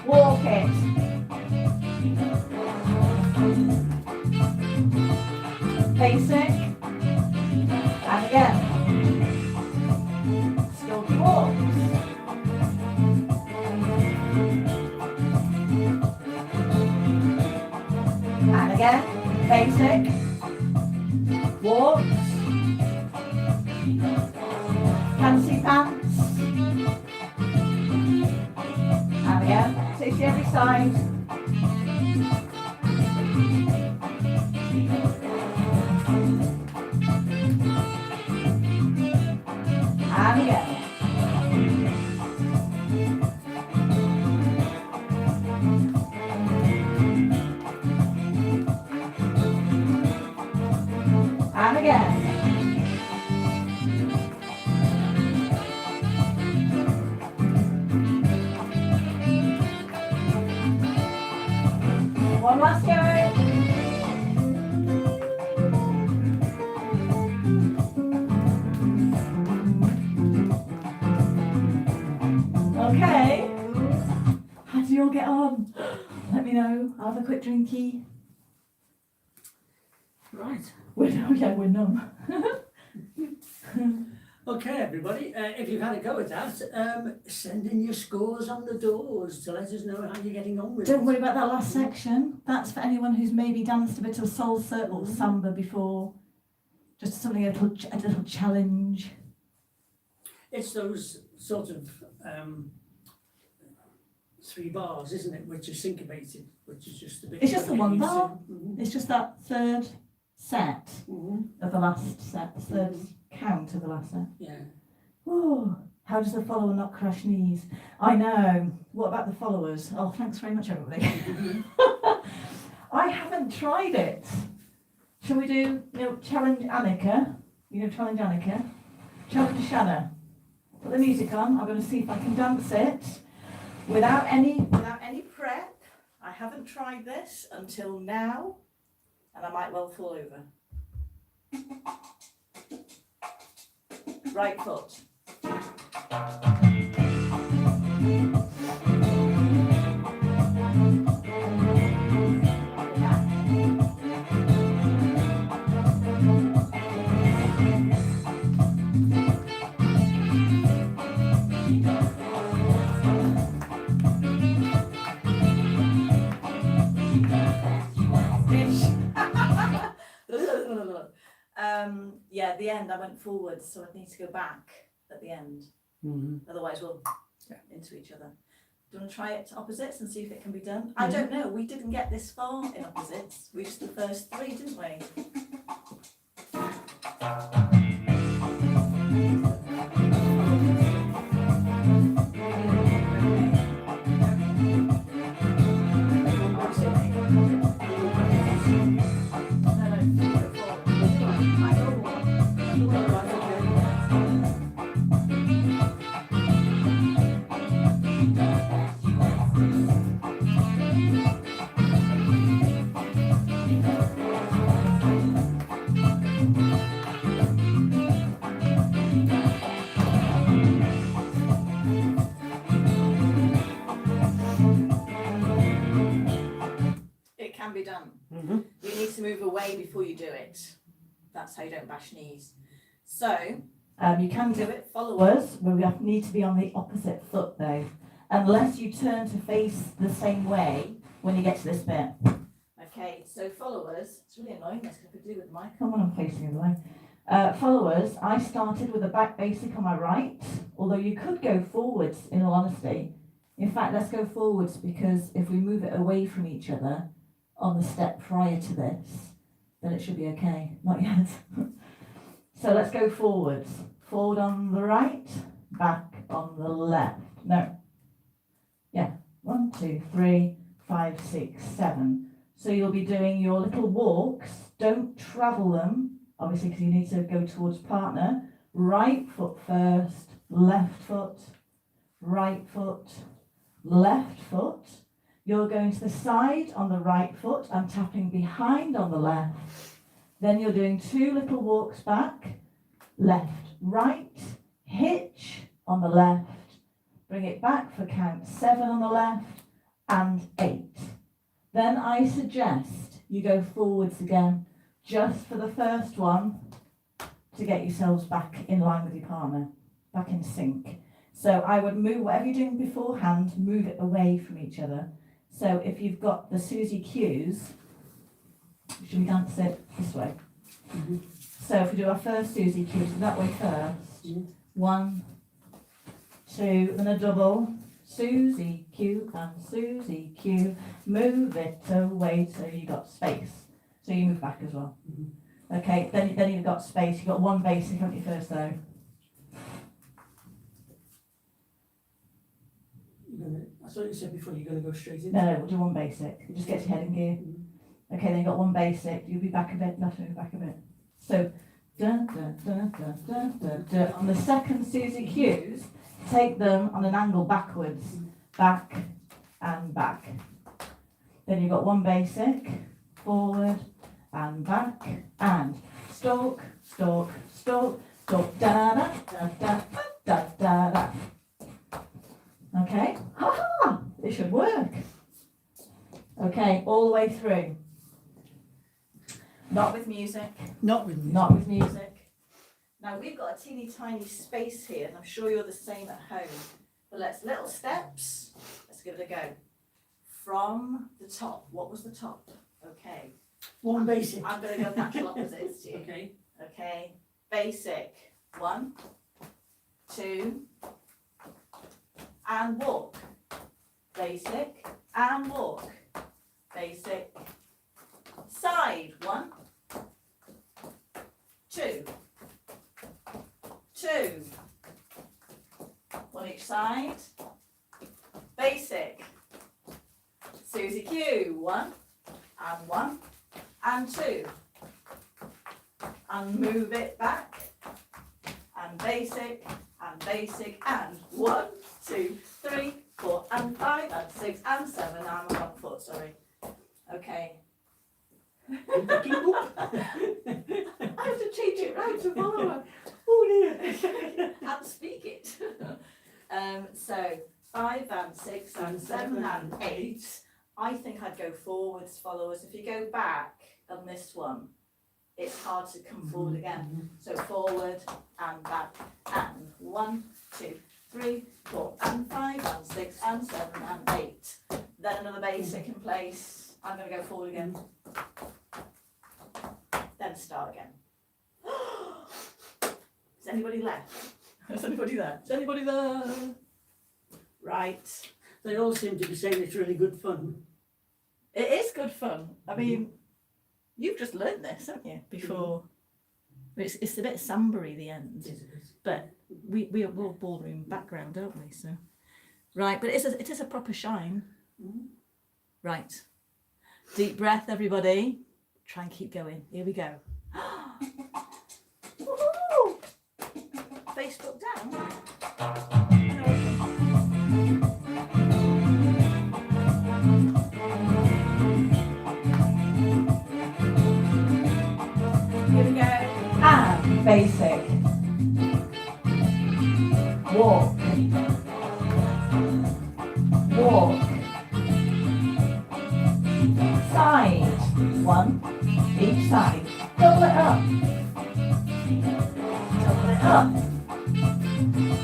[SPEAKER 2] Walk it. Basic. And again. Stalky walks. And again. Basic. Walks. Fancy pants. And again. 60 every side. And again. And again. One last go. Okay. How do you all get on? Let me know. I'll have a quick drinky.
[SPEAKER 1] Right.
[SPEAKER 2] We're numb.
[SPEAKER 1] Okay, everybody, if you've had a go at that, send in your scores on the doors to let us know how you're getting on with
[SPEAKER 2] Don't
[SPEAKER 1] it.
[SPEAKER 2] worry about that last section. That's for anyone who's maybe danced a bit of salsa or samba before. Just something, a little challenge.
[SPEAKER 1] It's those sort of 3 bars, isn't it, which are syncopated, which is just a bit...
[SPEAKER 2] It's just the one bar.
[SPEAKER 1] Mm-hmm.
[SPEAKER 2] It's just that third set
[SPEAKER 1] Mm-hmm.
[SPEAKER 2] of the last set, third count of the last set.
[SPEAKER 1] Yeah.
[SPEAKER 2] Oh, how does the follower not crush knees? I know. What about the followers? Oh, thanks very much, everybody. I haven't tried it. Shall we do, challenge Annika? Challenge Annika. Challenge Shanna. Put the music on. I'm going to see if I can dance it without any prep. I haven't tried this until now, and I might well fall over. Right foot. Yeah, at the end I went forwards, so I need to go back at the end.
[SPEAKER 1] Mm-hmm.
[SPEAKER 2] Otherwise we'll into each other. Do you want to try it opposites and see if it can be done? I don't know, we didn't get this far in opposites. We just the first 3, didn't we?
[SPEAKER 3] be done.
[SPEAKER 1] Mhm.
[SPEAKER 3] You need to move away before you do it. That's how you don't bash knees. So,
[SPEAKER 2] You can
[SPEAKER 3] do
[SPEAKER 2] do
[SPEAKER 3] it, follow us.
[SPEAKER 2] followers, but we need to be on the opposite foot though. Unless you turn to face the same way when you get to this bit.
[SPEAKER 3] Okay, so followers, it's really annoying this because I could do with the mic.
[SPEAKER 2] Come on, I'm facing the other way. Followers, I started with a back basic on my right, although you could go forwards in all honesty. In fact, let's go forwards because if we move it away from each other on the step prior to this, then it should be okay. Not yet. So let's go forwards. Forward on the right, back on the left. No. Yeah. 1, 2, 3, 5, 6, 7. So you'll be doing your little walks. Don't travel them, obviously, because you need to go towards partner. Right foot first, left foot, right foot, left foot. You're going to the side on the right foot and tapping behind on the left. Then you're doing 2 little walks back, left, right, hitch on the left, bring it back for count 7 on the left and 8. Then I suggest you go forwards again, just for the first one, to get yourselves back in line with your partner, back in sync. So I would move, whatever you're doing beforehand, move it away from each other. So if you've got the Suzy Qs, should we dance it this way?
[SPEAKER 1] Mhm.
[SPEAKER 2] So if we do our first Suzy Q, so that way first.
[SPEAKER 1] Mhm.
[SPEAKER 2] 1, 2, then a double. Suzy Q and Suzy Q. Move it away so you got space. So you move back as well.
[SPEAKER 1] Mhm.
[SPEAKER 2] Okay, then you've got space. You've got 1 basic, haven't you, first though?
[SPEAKER 1] I thought you said before you're going to go straight in.
[SPEAKER 2] No, we'll do 1 basic. It just gets your head in gear.
[SPEAKER 1] Mhm.
[SPEAKER 2] Okay, then you've got 1 basic. You'll be back a bit, you'll have to move back a bit. So, dun, dun, dun, dun, dun, dun, dun. On the second Suzy Qs, take them on an angle backwards, back and back. Then you've got 1 basic, forward and back and stalk, stalk, stalk, stalk, da da da da da da da. Okay, ha! It should work. Okay, all the way through.
[SPEAKER 3] Not with music.
[SPEAKER 1] Not with me.
[SPEAKER 2] Not with music.
[SPEAKER 3] Now we've got a teeny tiny space here, and I'm sure you're the same at home. But let's little steps. Let's give it a go. From the top. What was the top? Okay.
[SPEAKER 1] 1 basic.
[SPEAKER 3] I'm going to go natural opposites to you.
[SPEAKER 1] Okay.
[SPEAKER 3] Okay. Basic. 1, 2, and walk. Basic and walk. Basic. Side. 1, 2, 2. 1 each side. Basic. Suzy Q. 1 and 2. And move it back. And basic and 1, 2, 3, 4 and 5 and 6 and 7. I'm on one foot, sorry. Okay.
[SPEAKER 1] Keep up.
[SPEAKER 3] I have to change it round to follow
[SPEAKER 1] Oh dear.
[SPEAKER 3] and speak it. So 5 and 6 and 7 and 8. I think I'd go forwards, followers. If you go back on this one, it's hard to come forward again. So forward and back and 1, 2, 3, 4 and 5 and 6 and 7 and 8. Then another basic in place. I'm going to go forward again. Then start again. Is anybody left? Is anybody there? Is anybody there? Right.
[SPEAKER 1] They all seem to be saying it's really good fun.
[SPEAKER 3] It is good fun. I mean, you've just learned this, haven't you? Before. It's a bit sambery, the end. But we're all ballroom background, aren't we? So, right. But it is a proper shine.
[SPEAKER 1] Mhm.
[SPEAKER 3] Right. Deep breath, everybody. Try and keep going. Here we go. Woohoo! Facebook down. Here we go.
[SPEAKER 2] And basic. Walk. Walk. Side. One each side. Double it up. Double it up.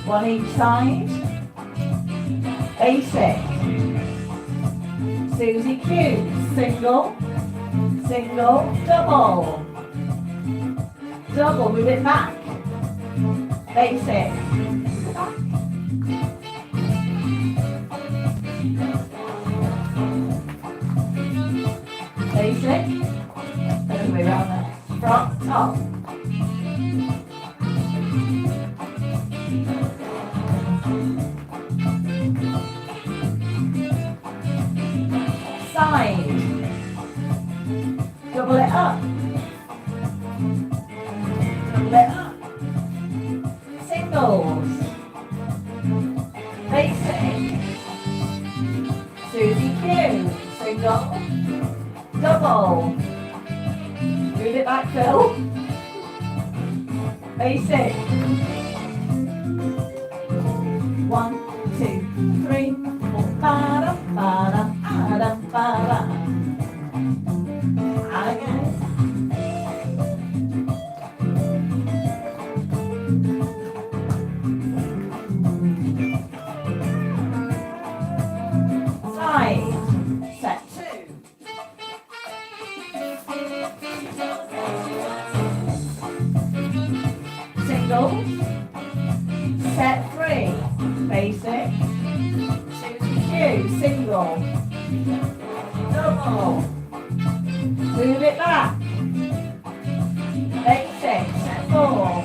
[SPEAKER 2] One each side. Basic. Suzy Qs. Single, single, double. Double, move it back. Basic. Basic. Other way around there. Front, top. Side. Double it up. Double it up. Singles. Basic. Suzy Qs. Single. Double. Move it back, Phil. Basic. 1, 2, 3, 4. Ba-da, ba-da, ba-da, ba-da. And again. Side. Set 2. Single. Set 3. Basic. Suzy Q. Single. Double. Move it back. Basic. Set 4.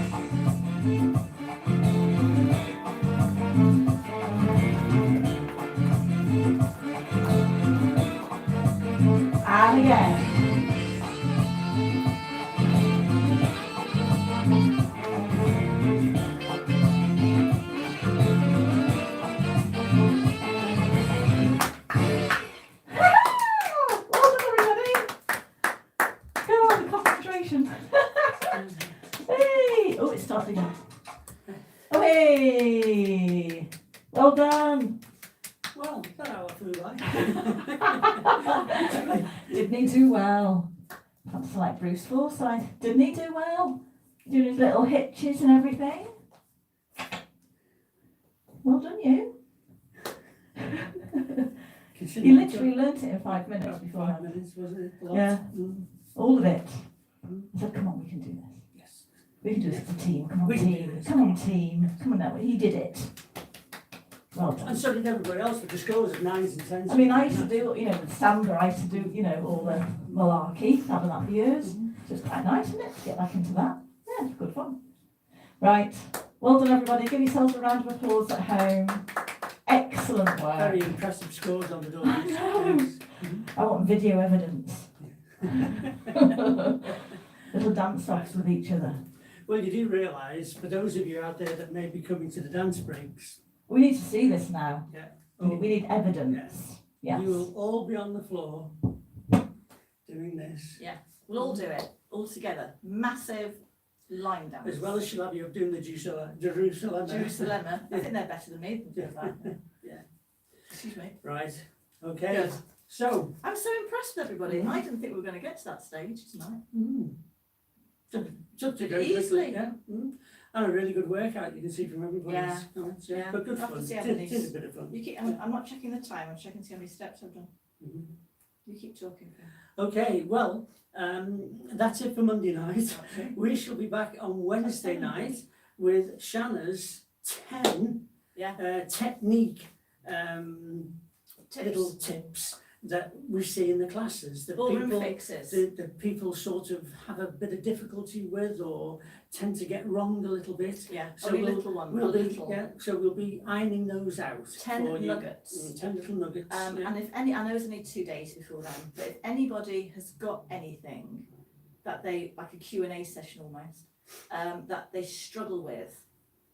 [SPEAKER 2] And again. Well done, everybody. Come on, concentration. Hey! Oh, it started again. Oh, hey! Well done.
[SPEAKER 1] Well, that's how I flew by.
[SPEAKER 2] Didn't he do well? That's like Bruce Forsyth. Didn't he do well? Doing his little hitches and everything. Well done, you. You literally learnt it in 5 minutes
[SPEAKER 1] About
[SPEAKER 2] before.
[SPEAKER 1] 5 minutes, wasn't it? Lots.
[SPEAKER 2] Yeah.
[SPEAKER 1] Mm.
[SPEAKER 2] All of it. I said, come on, we can do this.
[SPEAKER 1] Yes.
[SPEAKER 2] We can do this as a team. Come on,
[SPEAKER 1] We can do
[SPEAKER 2] team.
[SPEAKER 1] this.
[SPEAKER 2] Come on, team. Come on, now. He did it. Well done.
[SPEAKER 1] And so did everybody else with the scores of 9s and 10s.
[SPEAKER 2] I mean, I used to do, with Sandra, I used to do, all the malarkey. I've done that for years. So it's quite nice, isn't it, to get back into that? Yeah, it's good fun. Right. Well done, everybody. Give yourselves a round of applause at home. Excellent work.
[SPEAKER 1] Very impressive scores on the door.
[SPEAKER 2] I know. I want video evidence. Little dance-offs with each other.
[SPEAKER 1] Well, you do realise, for those of you out there that may be coming to the dance breaks,
[SPEAKER 2] We need to see this now.
[SPEAKER 1] Yeah.
[SPEAKER 2] We need evidence. Yes.
[SPEAKER 1] you will all be on the floor doing this.
[SPEAKER 3] We'll all do it, all together. Massive line dance.
[SPEAKER 1] As well as she'll have you doing the Jerusalem.
[SPEAKER 3] Jerusalem. I think they're better than me.
[SPEAKER 1] Yeah.
[SPEAKER 3] Yeah. Excuse me.
[SPEAKER 1] Right. Okay.
[SPEAKER 3] Good.
[SPEAKER 1] So,
[SPEAKER 3] I'm so impressed with everybody. I didn't think we were going to get to that stage tonight.
[SPEAKER 1] took to go
[SPEAKER 3] Easily.
[SPEAKER 1] quickly, yeah. And a really good workout, you can see from everybody's
[SPEAKER 3] Yeah.
[SPEAKER 1] comments.
[SPEAKER 3] Yeah.
[SPEAKER 1] But good
[SPEAKER 3] I'll have
[SPEAKER 1] fun.
[SPEAKER 3] to see how
[SPEAKER 1] It
[SPEAKER 3] many-
[SPEAKER 1] is a bit of fun.
[SPEAKER 3] You keep. I'm not checking the time. I'm checking to see how many steps I've done.
[SPEAKER 1] Mhm.
[SPEAKER 3] You keep talking. Phil.
[SPEAKER 1] Okay, well, that's it for Monday night.
[SPEAKER 3] Okay.
[SPEAKER 1] We shall be back on Wednesday night with Shanna's 10 technique little tips that we see in the classes that
[SPEAKER 3] Ballroom fixes.
[SPEAKER 1] that people sort of have a bit of difficulty with or tend to get wrong a little bit.
[SPEAKER 3] Yeah.
[SPEAKER 1] So
[SPEAKER 3] Only
[SPEAKER 1] we'll-
[SPEAKER 3] little one.
[SPEAKER 1] We'll
[SPEAKER 3] a
[SPEAKER 1] be,
[SPEAKER 3] little.
[SPEAKER 1] so we'll be ironing those out.
[SPEAKER 3] 10
[SPEAKER 1] for you.
[SPEAKER 3] nuggets.
[SPEAKER 1] 10 little nuggets. yeah.
[SPEAKER 3] And if any, I know it's only 2 days before then, but if anybody has got anything that they, like a Q&A session almost, that they struggle with,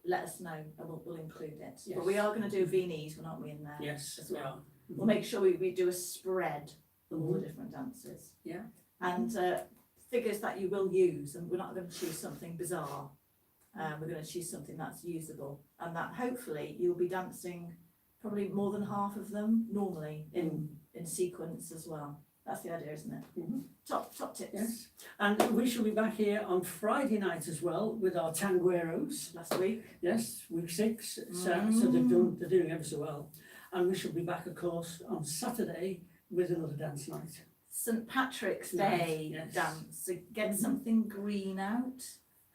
[SPEAKER 3] let us know and we'll include it.
[SPEAKER 1] Yes.
[SPEAKER 3] But we are going to do V&Es, aren't we, in there?
[SPEAKER 1] Yes,
[SPEAKER 3] as
[SPEAKER 1] we
[SPEAKER 3] well.
[SPEAKER 1] are.
[SPEAKER 3] We'll make sure we do a spread of all the
[SPEAKER 1] Mhm.
[SPEAKER 3] different dances.
[SPEAKER 1] Yeah.
[SPEAKER 3] And figures that you will use, and we're not going to choose something bizarre. We're going to choose something that's usable, and that hopefully you'll be dancing probably more than half of them normally in sequence as well. That's the idea, isn't it?
[SPEAKER 1] Mhm.
[SPEAKER 3] Top tips.
[SPEAKER 1] Yes. And we shall be back here on Friday night as well with our tangueros.
[SPEAKER 3] Last week.
[SPEAKER 1] Yes, week 6. So they're doing ever so well. And we shall be back, of course, on Saturday with another dance night.
[SPEAKER 3] St Patrick's
[SPEAKER 1] Right,
[SPEAKER 3] Day
[SPEAKER 1] yes.
[SPEAKER 3] dance. So get something green out.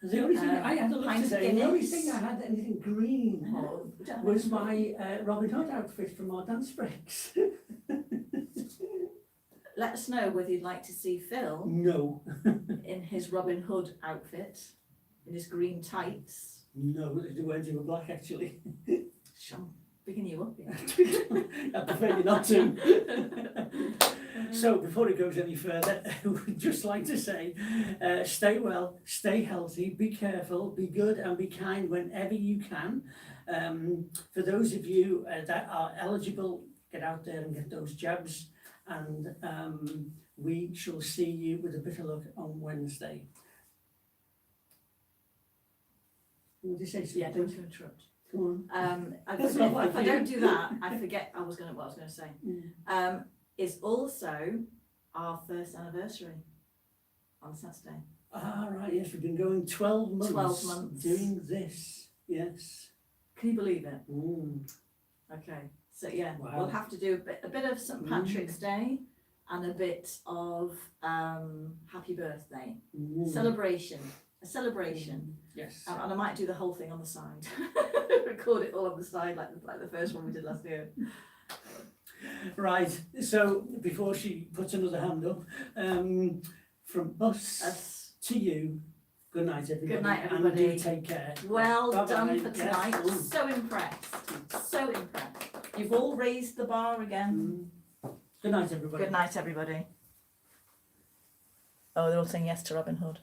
[SPEAKER 1] The only thing I had a look
[SPEAKER 3] pint of
[SPEAKER 1] today, the only
[SPEAKER 3] Guinness.
[SPEAKER 1] thing I had anything green of was my Robin Hood outfit from our dance breaks.
[SPEAKER 3] Let us know whether you'd like to see Phil
[SPEAKER 1] No,
[SPEAKER 3] in his Robin Hood outfit, in his green tights.
[SPEAKER 1] no, the words were black actually.
[SPEAKER 3] Sean, picking you up here.
[SPEAKER 1] I prefer you not to. So before it goes any further, I would just like to say, stay well, stay healthy, be careful, be good and be kind whenever you can. For those of you that are eligible, get out there and get those jabs. And we shall see you with a bit of luck on Wednesday. What did you say?
[SPEAKER 3] Yeah, don't interrupt.
[SPEAKER 1] Go on. That's
[SPEAKER 3] If
[SPEAKER 1] not like
[SPEAKER 3] I
[SPEAKER 1] you.
[SPEAKER 3] don't do that, I forget what I was going to say.
[SPEAKER 1] Mm.
[SPEAKER 3] It's also our first anniversary on Saturday.
[SPEAKER 1] Ah, right, yes, we've been going 12 months.
[SPEAKER 3] 12 months.
[SPEAKER 1] Doing this, yes.
[SPEAKER 3] Can you believe it?
[SPEAKER 1] Mm.
[SPEAKER 3] Okay, so yeah,
[SPEAKER 1] Wow.
[SPEAKER 3] we'll have to do a bit of St Patrick's Day and a bit of Happy Birthday
[SPEAKER 1] Mm.
[SPEAKER 3] celebration. A celebration,
[SPEAKER 1] Yes.
[SPEAKER 3] and I might do the whole thing on the side. Record it all on the side, like the first one we did last year.
[SPEAKER 1] Right, so before she puts another hand up, from us to you, good night everybody.
[SPEAKER 3] Good night,
[SPEAKER 1] And do
[SPEAKER 3] everybody.
[SPEAKER 1] take care.
[SPEAKER 3] Well
[SPEAKER 1] Bye-bye.
[SPEAKER 3] done for
[SPEAKER 1] Yes.
[SPEAKER 3] tonight.
[SPEAKER 1] Mm.
[SPEAKER 3] So impressed. So impressed. You've all raised the bar again.
[SPEAKER 1] Good night everybody.
[SPEAKER 3] Good night, everybody. Oh, they're all saying yes to Robin Hood.